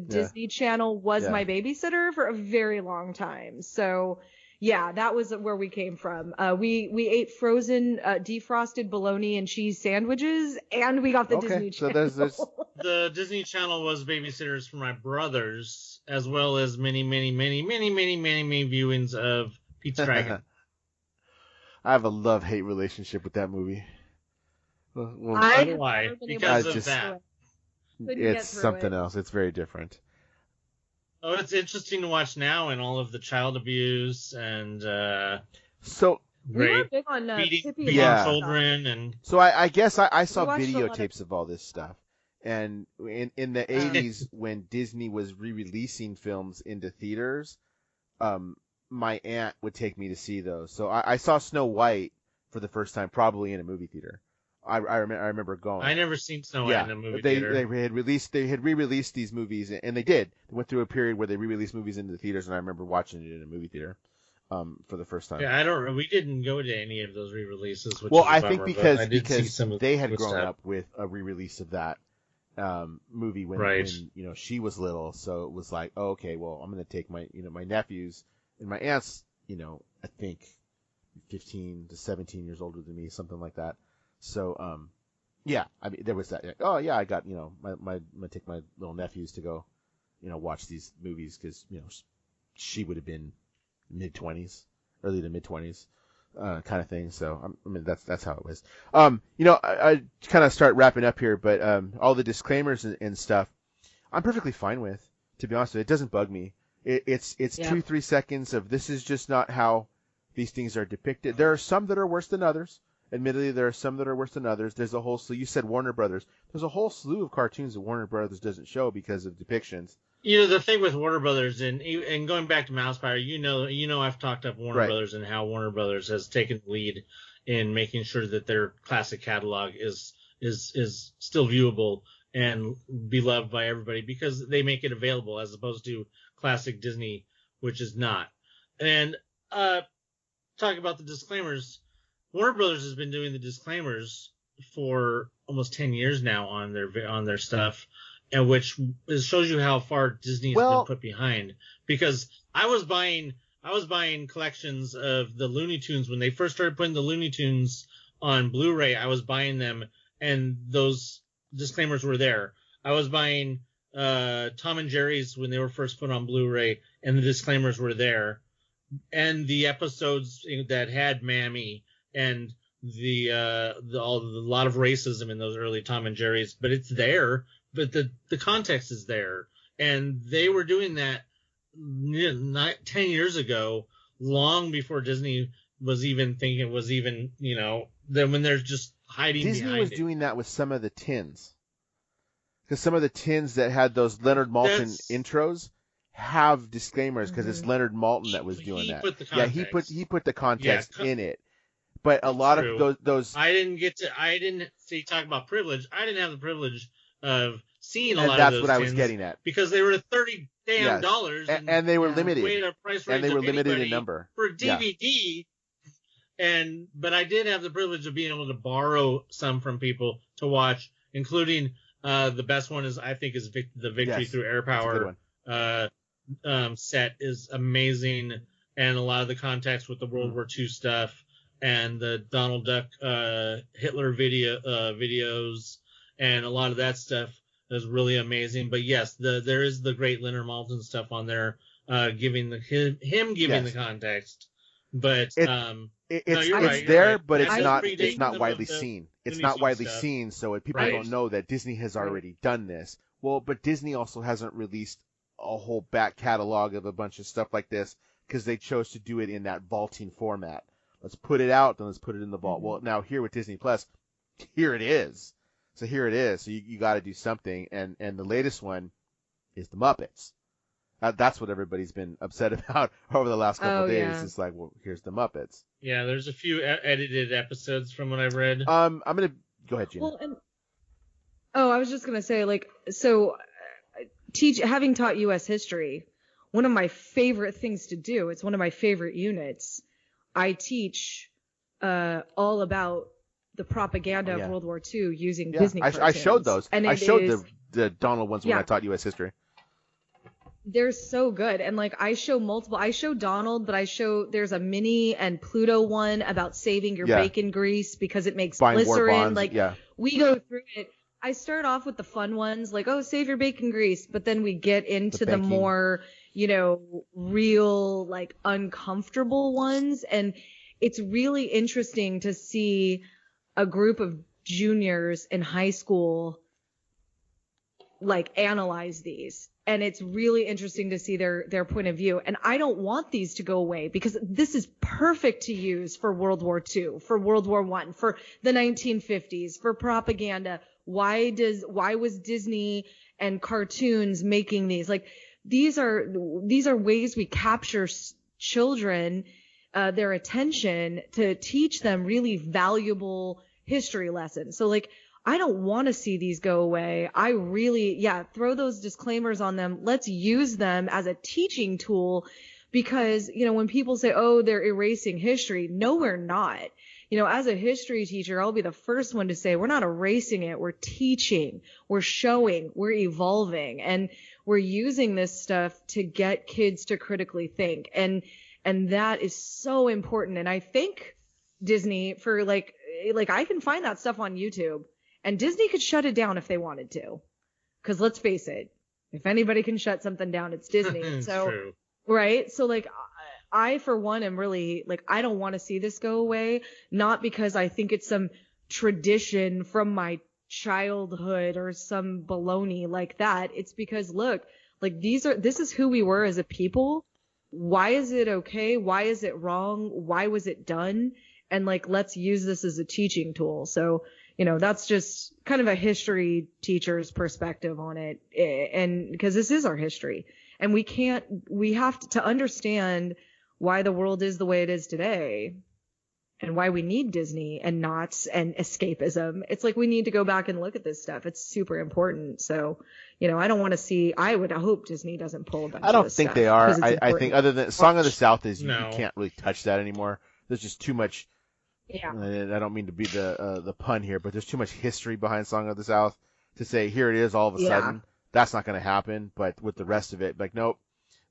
Disney Channel was my babysitter for a very long time. So yeah, that was where we came from. We ate frozen defrosted bologna and cheese sandwiches, and we got the Disney Channel. So there's the Disney Channel was babysitters for my brothers, as well as many viewings of Pete's Dragon. I have a love-hate relationship with that movie. Why? Because of that. It's something else. It's very different. Oh, it's interesting to watch now, and all of the child abuse and so we were big on beating children, and so I guess I saw videotapes of all this stuff, and in the 80s when Disney was re-releasing films into theaters, my aunt would take me to see those. So I saw Snow White for the first time, probably in a movie theater. I remember going. I never seen Snow White in a movie theater. They had re-released these movies, and they did. They went through a period where they re-released movies into the theaters, and I remember watching it in a movie theater, for the first time. Yeah, we didn't go to any of those re-releases. Which well, is a I bummer, think because they had grown stuff. up with a re-release of that movie when she was little, so it was like, oh, okay, well, I'm gonna take my my nephews and my aunts, I think 15 to 17 years older than me, something like that. So, yeah, I mean, there was that. Oh, yeah, I got, I'm gonna take my little nephews to go, watch these movies because, she would have been mid-20s, early to mid-20s, kind of thing. So, I mean, that's how it was. I kind of start wrapping up here, but all the disclaimers and stuff, I'm perfectly fine with, to be honest with you. It doesn't bug me. It's 2-3 seconds of this is just not how these things are depicted. There are some that are worse than others. Admittedly, there are some that are worse than others. There's a whole slew. You said Warner Brothers. There's a whole slew of cartoons that Warner Brothers doesn't show because of depictions. The thing with Warner Brothers and going back to Mousefire, I've talked up Warner Brothers and how Warner Brothers has taken the lead in making sure that their classic catalog is still viewable and beloved by everybody because they make it available as opposed to classic Disney, which is not. And talking about the disclaimers. Warner Brothers has been doing the disclaimers for almost 10 years now on their stuff, and which shows you how far Disney has been put behind. Because I was buying collections of the Looney Tunes when they first started putting the Looney Tunes on Blu-ray. I was buying them, and those disclaimers were there. I was buying Tom and Jerry's when they were first put on Blu-ray, and the disclaimers were there, and the episodes that had Mammy. And a lot of racism in those early Tom and Jerry's, but it's there. But the context is there, and they were doing that 10 years ago, long before Disney was even thinking then when they're just hiding. Disney was doing that with some of the tins, because some of the tins that had those Leonard Maltin intros have disclaimers because it's Leonard Maltin that was doing that. He put the context in it. But a lot of those I didn't see talk about privilege. I didn't have the privilege of seeing a lot of those. That's what I was getting at. Because they were $30 dollars and they were limited. And they were limited in number. For DVD. But I did have the privilege of being able to borrow some from people to watch, including the best one is the Victory Through Air Power set is amazing, and a lot of the context with the World War II stuff. And the Donald Duck Hitler videos and a lot of that stuff is really amazing. But yes, there is the great Leonard Maltin stuff on there, giving the context. But it's there, but it's not widely seen. It's not widely seen, so people don't know that Disney has already done this. Well, but Disney also hasn't released a whole back catalog of a bunch of stuff like this because they chose to do it in that vaulting format. Let's put it out, then let's put it in the vault. Well, now here with Disney Plus, here it is. So you got to do something. And the latest one is the Muppets. That's what everybody's been upset about over the last couple of days. Yeah. It's like, well, here's the Muppets. Yeah, there's a few edited episodes from what I've read. I'm gonna go ahead, Gina. Well, I was just gonna say, so having taught U.S. history, one of my favorite things to do, it's one of my favorite units. I teach all about the propaganda of World War II using Disney cartoons. I showed those. And I showed the Donald ones when I taught U.S. history. They're so good. And like I show Donald, but there's a Minnie and Pluto one about saving your bacon grease because it makes glycerin. We go through it. I start off with the fun ones, like, oh, save your bacon grease. But then we get into the more, real, like, uncomfortable ones. And it's really interesting to see a group of juniors in high school, like, analyze these. And it's really interesting to see their point of view. And I don't want these to go away because this is perfect to use for World War II, for World War I, for the 1950s, for propaganda. Why was Disney and cartoons making these? Like, these are ways we capture children, their attention to teach them really valuable history lessons. So like, I don't want to see these go away. I really, throw those disclaimers on them. Let's use them as a teaching tool because, when people say, oh, they're erasing history, no, we're not. As a history teacher, I'll be the first one to say we're not erasing it. We're teaching, we're showing, we're evolving, and we're using this stuff to get kids to critically think. And that is so important. And I thank Disney for like I can find that stuff on YouTube. And Disney could shut it down if they wanted to. Because let's face it, if anybody can shut something down, it's Disney. So, true. Right? So, like, I, for one, am really, like, I don't want to see this go away. Not because I think it's some tradition from my childhood or some baloney like that. It's because, look, like, this is who we were as a people. Why is it okay? Why is it wrong? Why was it done? And, like, let's use this as a teaching tool. So, that's just kind of a history teacher's perspective on it. And because this is our history and we have to understand why the world is the way it is today and why we need Disney and knots and escapism. It's like, we need to go back and look at this stuff. It's super important. So, I don't want to see, I would hope Disney doesn't pull a bunch of this I don't think stuff they are. I think other than Song of the South you can't really touch that anymore. There's just too much. Yeah. I don't mean to be the pun here, but there's too much history behind Song of the South to say here it is all of a sudden. That's not going to happen. But with the rest of it, like, nope,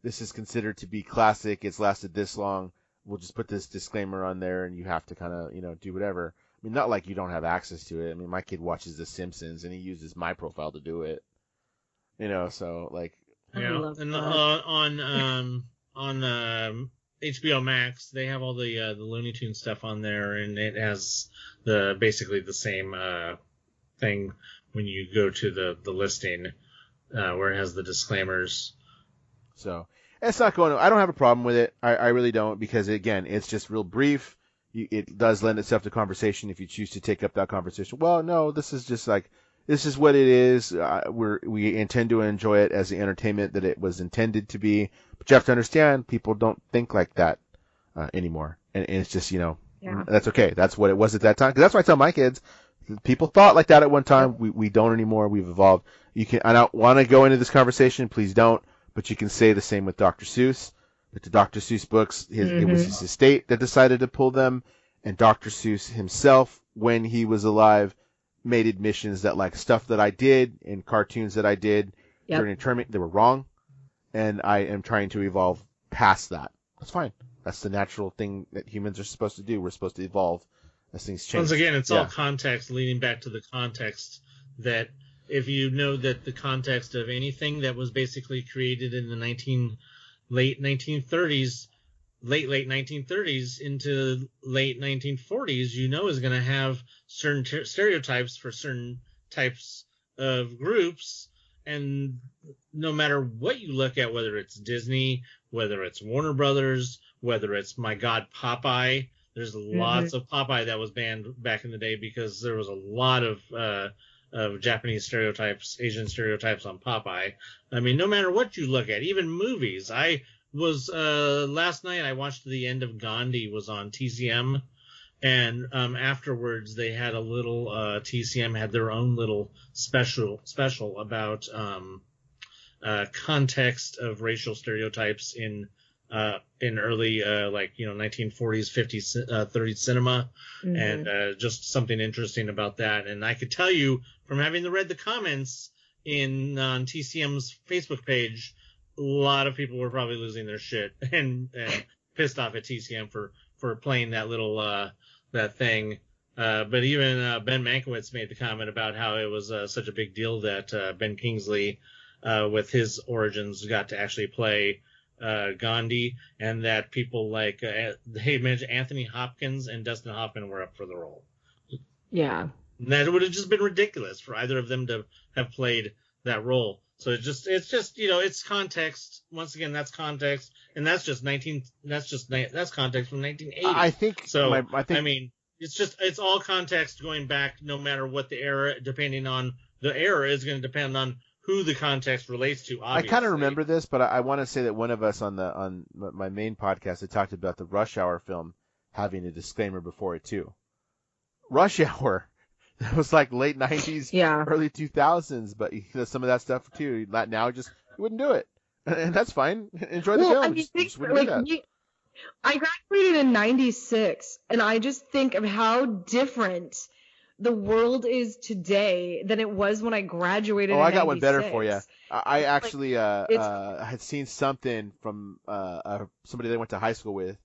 this is considered to be classic. It's lasted this long. We'll just put this disclaimer on there, and you have to kind of do whatever. I mean, not like you don't have access to it. I mean, my kid watches The Simpsons, and he uses my profile to do it. So like. Yeah, and on HBO Max, they have all the Looney Tunes stuff on there, and it has basically the same thing when you go to the listing where it has the disclaimers. So it's not going. I don't have a problem with it. I really don't, because again, it's just real brief. It does lend itself to conversation if you choose to take up that conversation. Well, no, this is just like, this is what it is. We intend to enjoy it as the entertainment that it was intended to be. But you have to understand, people don't think like that anymore. And it's just, that's okay. That's what it was at that time. Because that's what I tell my kids. People thought like that at one time. We don't anymore. We've evolved. I don't want to go into this conversation. Please don't. But you can say the same with Dr. Seuss. With the Dr. Seuss books, it was his estate that decided to pull them. And Dr. Seuss himself, when he was alive, made admissions that, like, stuff that I did and cartoons that I did during a tournament, they were wrong. And I am trying to evolve past that. That's fine. That's the natural thing that humans are supposed to do. We're supposed to evolve as things change. Once again, it's all context, leading back to the context that if you know that the context of anything that was basically created in the late 1930s into late 1940s, is going to have certain stereotypes for certain types of groups. And no matter what you look at, whether it's Disney, whether it's Warner Brothers, whether it's, my God, Popeye, there's lots of Popeye that was banned back in the day because there was a lot of Japanese stereotypes, Asian stereotypes on Popeye. I mean, no matter what you look at, even movies. I was last night I watched the end of Gandhi was on TCM, and afterwards they had a little TCM had their own little special about context of racial stereotypes in early 1940s, 50s, 30s cinema, and just something interesting about that. And I could tell you from having read the comments on TCM's Facebook page, a lot of people were probably losing their shit and pissed off at TCM for playing that little that thing. But even Ben Mankiewicz made the comment about how it was such a big deal that Ben Kingsley, with his origins, got to actually play Gandhi, and that people like they mentioned Anthony Hopkins and Dustin Hoffman were up for the role. Yeah. And that would have just been ridiculous for either of them to have played that role. So it's just it's context. Once again, that's context, and that's context from 1980. I think so. I mean, it's all context going back, no matter what the era. Depending on the era, is going to depend on who the context relates to. Obviously. I kind of remember this, but I want to say that one of us on my main podcast had talked about the Rush Hour film having a disclaimer before it too. Rush Hour. That was like late 90s, early 2000s, but some of that stuff too. Now just you wouldn't do it, and that's fine. Enjoy the film. I graduated in 96, and I just think of how different the world is today than it was when I graduated. I got one better for you. I actually had seen something from somebody that I went to high school with.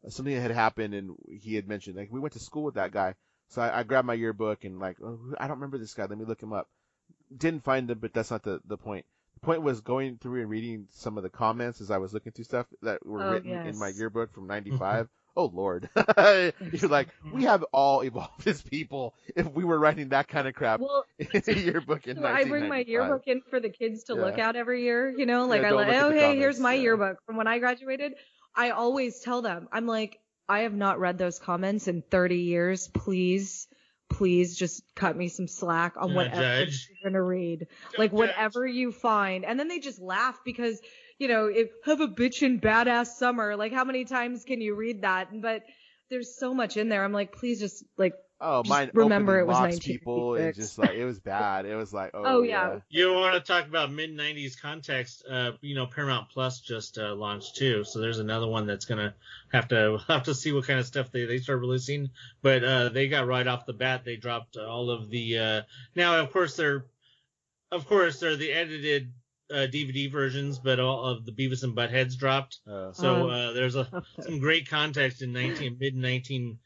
Something had happened, and he had mentioned we went to school with that guy. So I grabbed my yearbook and I don't remember this guy. Let me look him up. Didn't find him, but that's not the point. The point was going through and reading some of the comments as I was looking through stuff that were written in my yearbook from 95. Oh, Lord. You're like, we have all evolved as people if we were writing that kind of crap in a yearbook in 1995. I bring my yearbook in for the kids to look at every year, here's my yearbook from when I graduated. I always tell them, I'm like, I have not read those comments in 30 years. Please just cut me some slack on whatever you're going to read. Whatever you find. And then they just laugh because, if have a bitchin' badass summer, how many times can you read that? But there's so much in there. I'm like, please just mine remember it was people and just it was bad. It was yeah. You want to talk about mid-90s context? Paramount Plus just launched too, so there's another one that's gonna have to see what kind of stuff they start releasing. But they got right off the bat. They dropped all of the. Now, of course, they're the edited DVD versions, but all of the Beavis and Buttheads dropped. There's some great context in mid-1990s,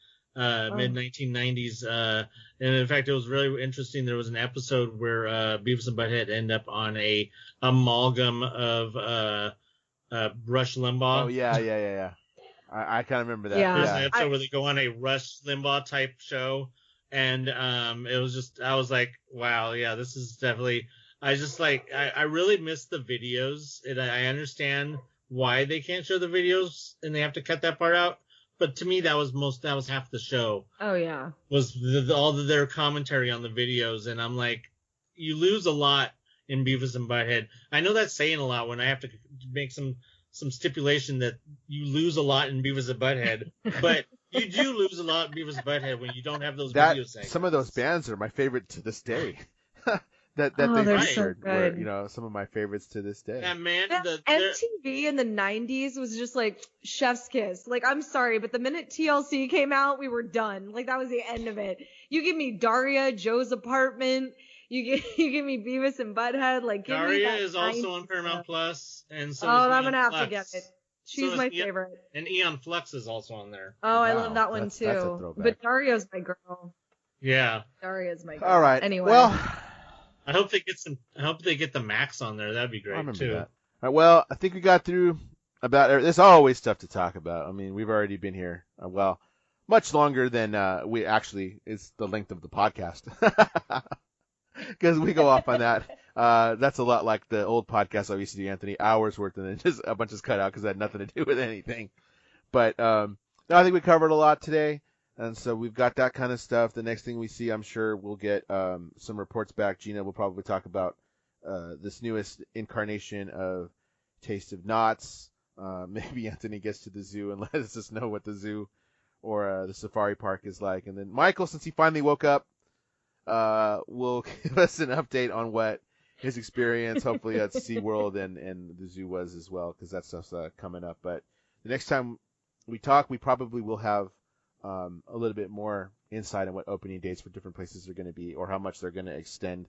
and in fact it was really interesting. There was an episode where Beavis and Butthead end up on a amalgam of Rush Limbaugh. Oh yeah. I kind of remember that. There's an episode where they go on a Rush Limbaugh type show, and it was just, I was like, wow, yeah, this is definitely. I really miss the videos, and I understand why they can't show the videos and they have to cut that part out. But to me, that was half the show. Oh yeah. Was all their commentary on the videos, and I'm like, you lose a lot in Beavis and Butthead. I know that's saying a lot when I have to make some stipulation that you lose a lot in Beavis and Butthead, but you do lose a lot in Beavis and Butthead when you don't have those video segments. Some of those bands are my favorite to this day. that they featured were, some of my favorites to this day. Yeah, man. MTV in the 90s was just like chef's kiss. I'm sorry, but the minute TLC came out, we were done. That was the end of it. You give me Daria, Joe's Apartment. You give me Beavis and Butthead. Daria is also on Paramount Plus, and so I'm gonna have to get it. She's my favorite. And Eon Flux is also on there. Oh, wow. I love that one too. That's a throwback. But Daria's my girl. Yeah. Daria's my girl. All right. Anyway. Well, I hope they get the Max on there. That'd be great too. That. All right, well, I think we got through about. There's always stuff to talk about. I mean, we've already been here much longer than we actually is the length of the podcast, because we go off on that. That's a lot like the old podcast I used to do, Anthony. Hours worth and then just a bunch is cut out because it had nothing to do with anything. But no, I think we covered a lot today. And so we've got that kind of stuff. The next thing we see, I'm sure we'll get some reports back. Gina will probably talk about this newest incarnation of Taste of Knots. Maybe Anthony gets to the zoo and lets us know what the zoo or the safari park is like. And then Michael, since he finally woke up, will give us an update on what his experience, hopefully at SeaWorld and the zoo was as well, because that stuff's coming up. But the next time we talk, we probably will have a little bit more insight on what opening dates for different places are going to be, or how much they're going to extend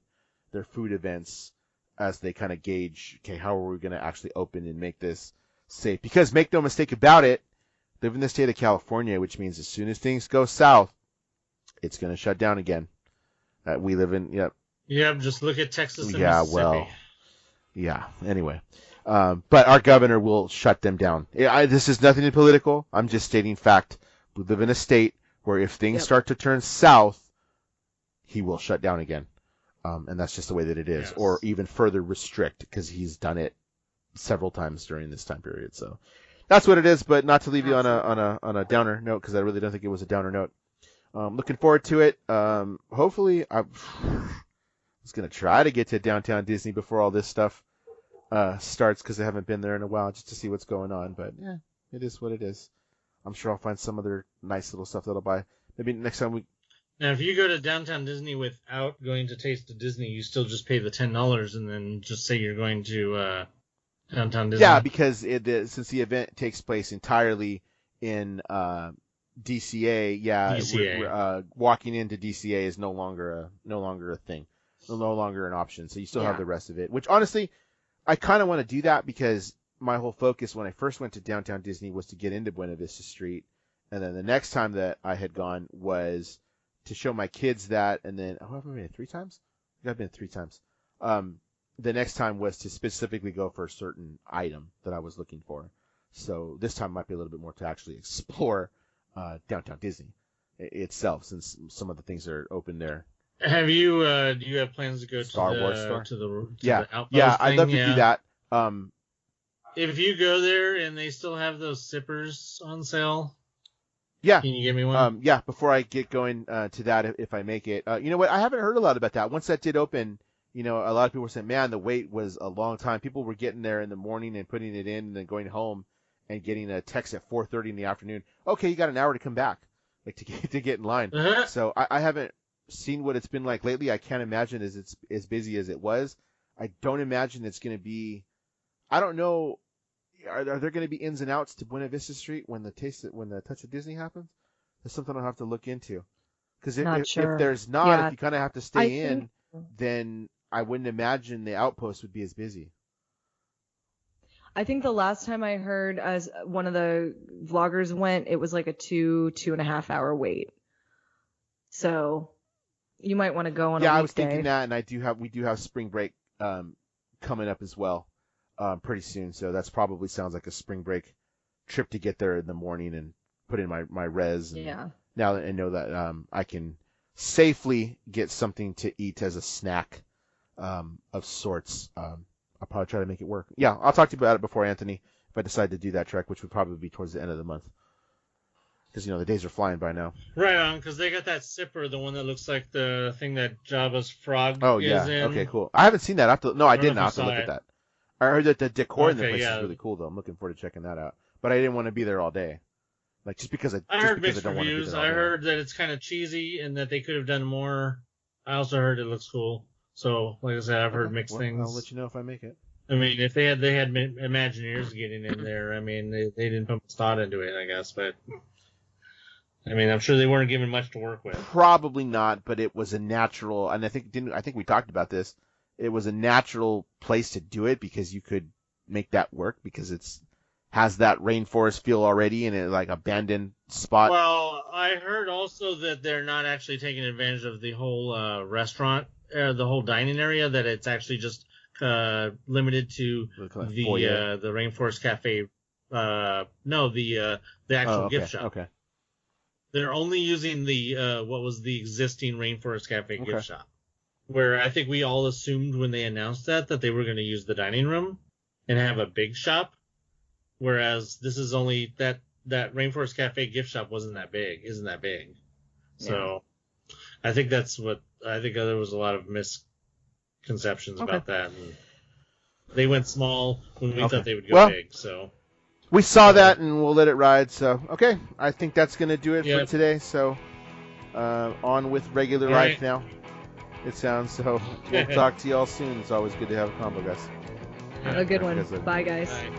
their food events as they kind of gauge, okay, how are we going to actually open and make this safe? Because make no mistake about it, live in the state of California, which means as soon as things go south, it's going to shut down again. We live in, Yeah, just look at Texas and yeah, Mississippi. well, yeah, anyway. But our governor will shut them down. This is nothing political. I'm just stating fact. We live in a state where if things start to turn south, he will shut down again. And that's just the way that it is. Yes. Or even further restrict, because he's done it several times during this time period. So that's what it is, but not to leave you on a downer note, because I really don't think it was a downer note. Looking forward to it. Hopefully, I was going to try to get to Downtown Disney before all this stuff starts, because I haven't been there in a while, just to see what's going on. But yeah, it is what it is. I'm sure I'll find some other nice little stuff that I'll buy. Maybe next time we... Now, if you go to Downtown Disney without going to Taste of Disney, you still just pay the $10 and then just say you're going to Downtown Disney. Yeah, because since the event takes place entirely in DCA, DCA. Walking into DCA is no longer a thing, no longer an option. So you still have the rest of it, which honestly, I kind of want to do that, because my whole focus when I first went to Downtown Disney was to get into Buena Vista Street, and then the next time that I had gone was to show my kids that, and then have I been 3 times? I've been 3 times. The next time was to specifically go for a certain item that I was looking for. So this time might be a little bit more to actually explore Downtown Disney itself, since some of the things are open there. Have you do you have plans to go Star to Wars store? the Outpost Yeah, I'd thing? love to do that. If you go there and they still have those sippers on sale, Yeah. can you give me one? Yeah, before I get going to that, if I make it. You know what? I haven't heard a lot about that. Once that did open, a lot of people were saying, man, the wait was a long time. People were getting there in the morning and putting it in and then going home and getting a text at 4:30 in the afternoon. Okay, you got an hour to come back, like to get in line. Uh-huh. So I haven't seen what it's been like lately. I can't imagine it's as busy as it was. I don't imagine it's going to be. I don't know. Are there going to be ins and outs to Buena Vista Street when the Touch of Disney happens? That's something I'll have to look into. Because if there's not, if you kind of have to stay in, then I wouldn't imagine the Outpost would be as busy. I think the last time I heard, as one of the vloggers went, it was like a 2.5 hour wait. So you might want to go on a weekday. Yeah, I was thinking that, and we do have spring break coming up as well pretty soon. So that's probably sounds like a spring break trip to get there in the morning and put in my res. And now that I know that I can safely get something to eat as a snack of sorts. I'll probably try to make it work. Yeah, I'll talk to you about it before, Anthony, if I decide to do that trek, which would probably be towards the end of the month. Because, the days are flying by now. Right on, because they got that sipper, the one that looks like the thing that Jabba's frog is in. Okay, cool. I haven't seen that. I didn't. I have to look at that. I heard that the decor in the place is really cool, though. I'm looking forward to checking that out. But I didn't want to be there all day. Like, just because I heard mixed don't want to be reviews. there all day. I heard that it's kind of cheesy and that they could have done more. I also heard it looks cool. So, like I said, I've heard mixed things. I'll let you know if I make it. I mean, if they had Imagineers getting in there, I mean, they didn't put much thought into it, I guess, but I mean, I'm sure they weren't given much to work with. Probably not, but it was a natural, and I think we talked about this. It was a natural place to do it because you could make that work because has that rainforest feel already in a like abandoned spot. Well, I heard also that they're not actually taking advantage of the whole restaurant, the whole dining area. That it's actually just limited to the Rainforest Cafe. The actual gift shop. Okay. They're only using the what was the existing Rainforest Cafe gift shop. Where I think we all assumed when they announced that they were going to use the dining room and have a big shop. Whereas this is only that Rainforest Cafe gift shop isn't that big. So I think there was a lot of misconceptions about that. And they went small when we thought they would go big. So we saw that and we'll let it ride. So, okay. I think that's going to do it for today. So on with regular life now. It sounds so. We'll talk to you all soon. It's always good to have a combo, guys. Have a good one. Guys, Bye, guys. Bye.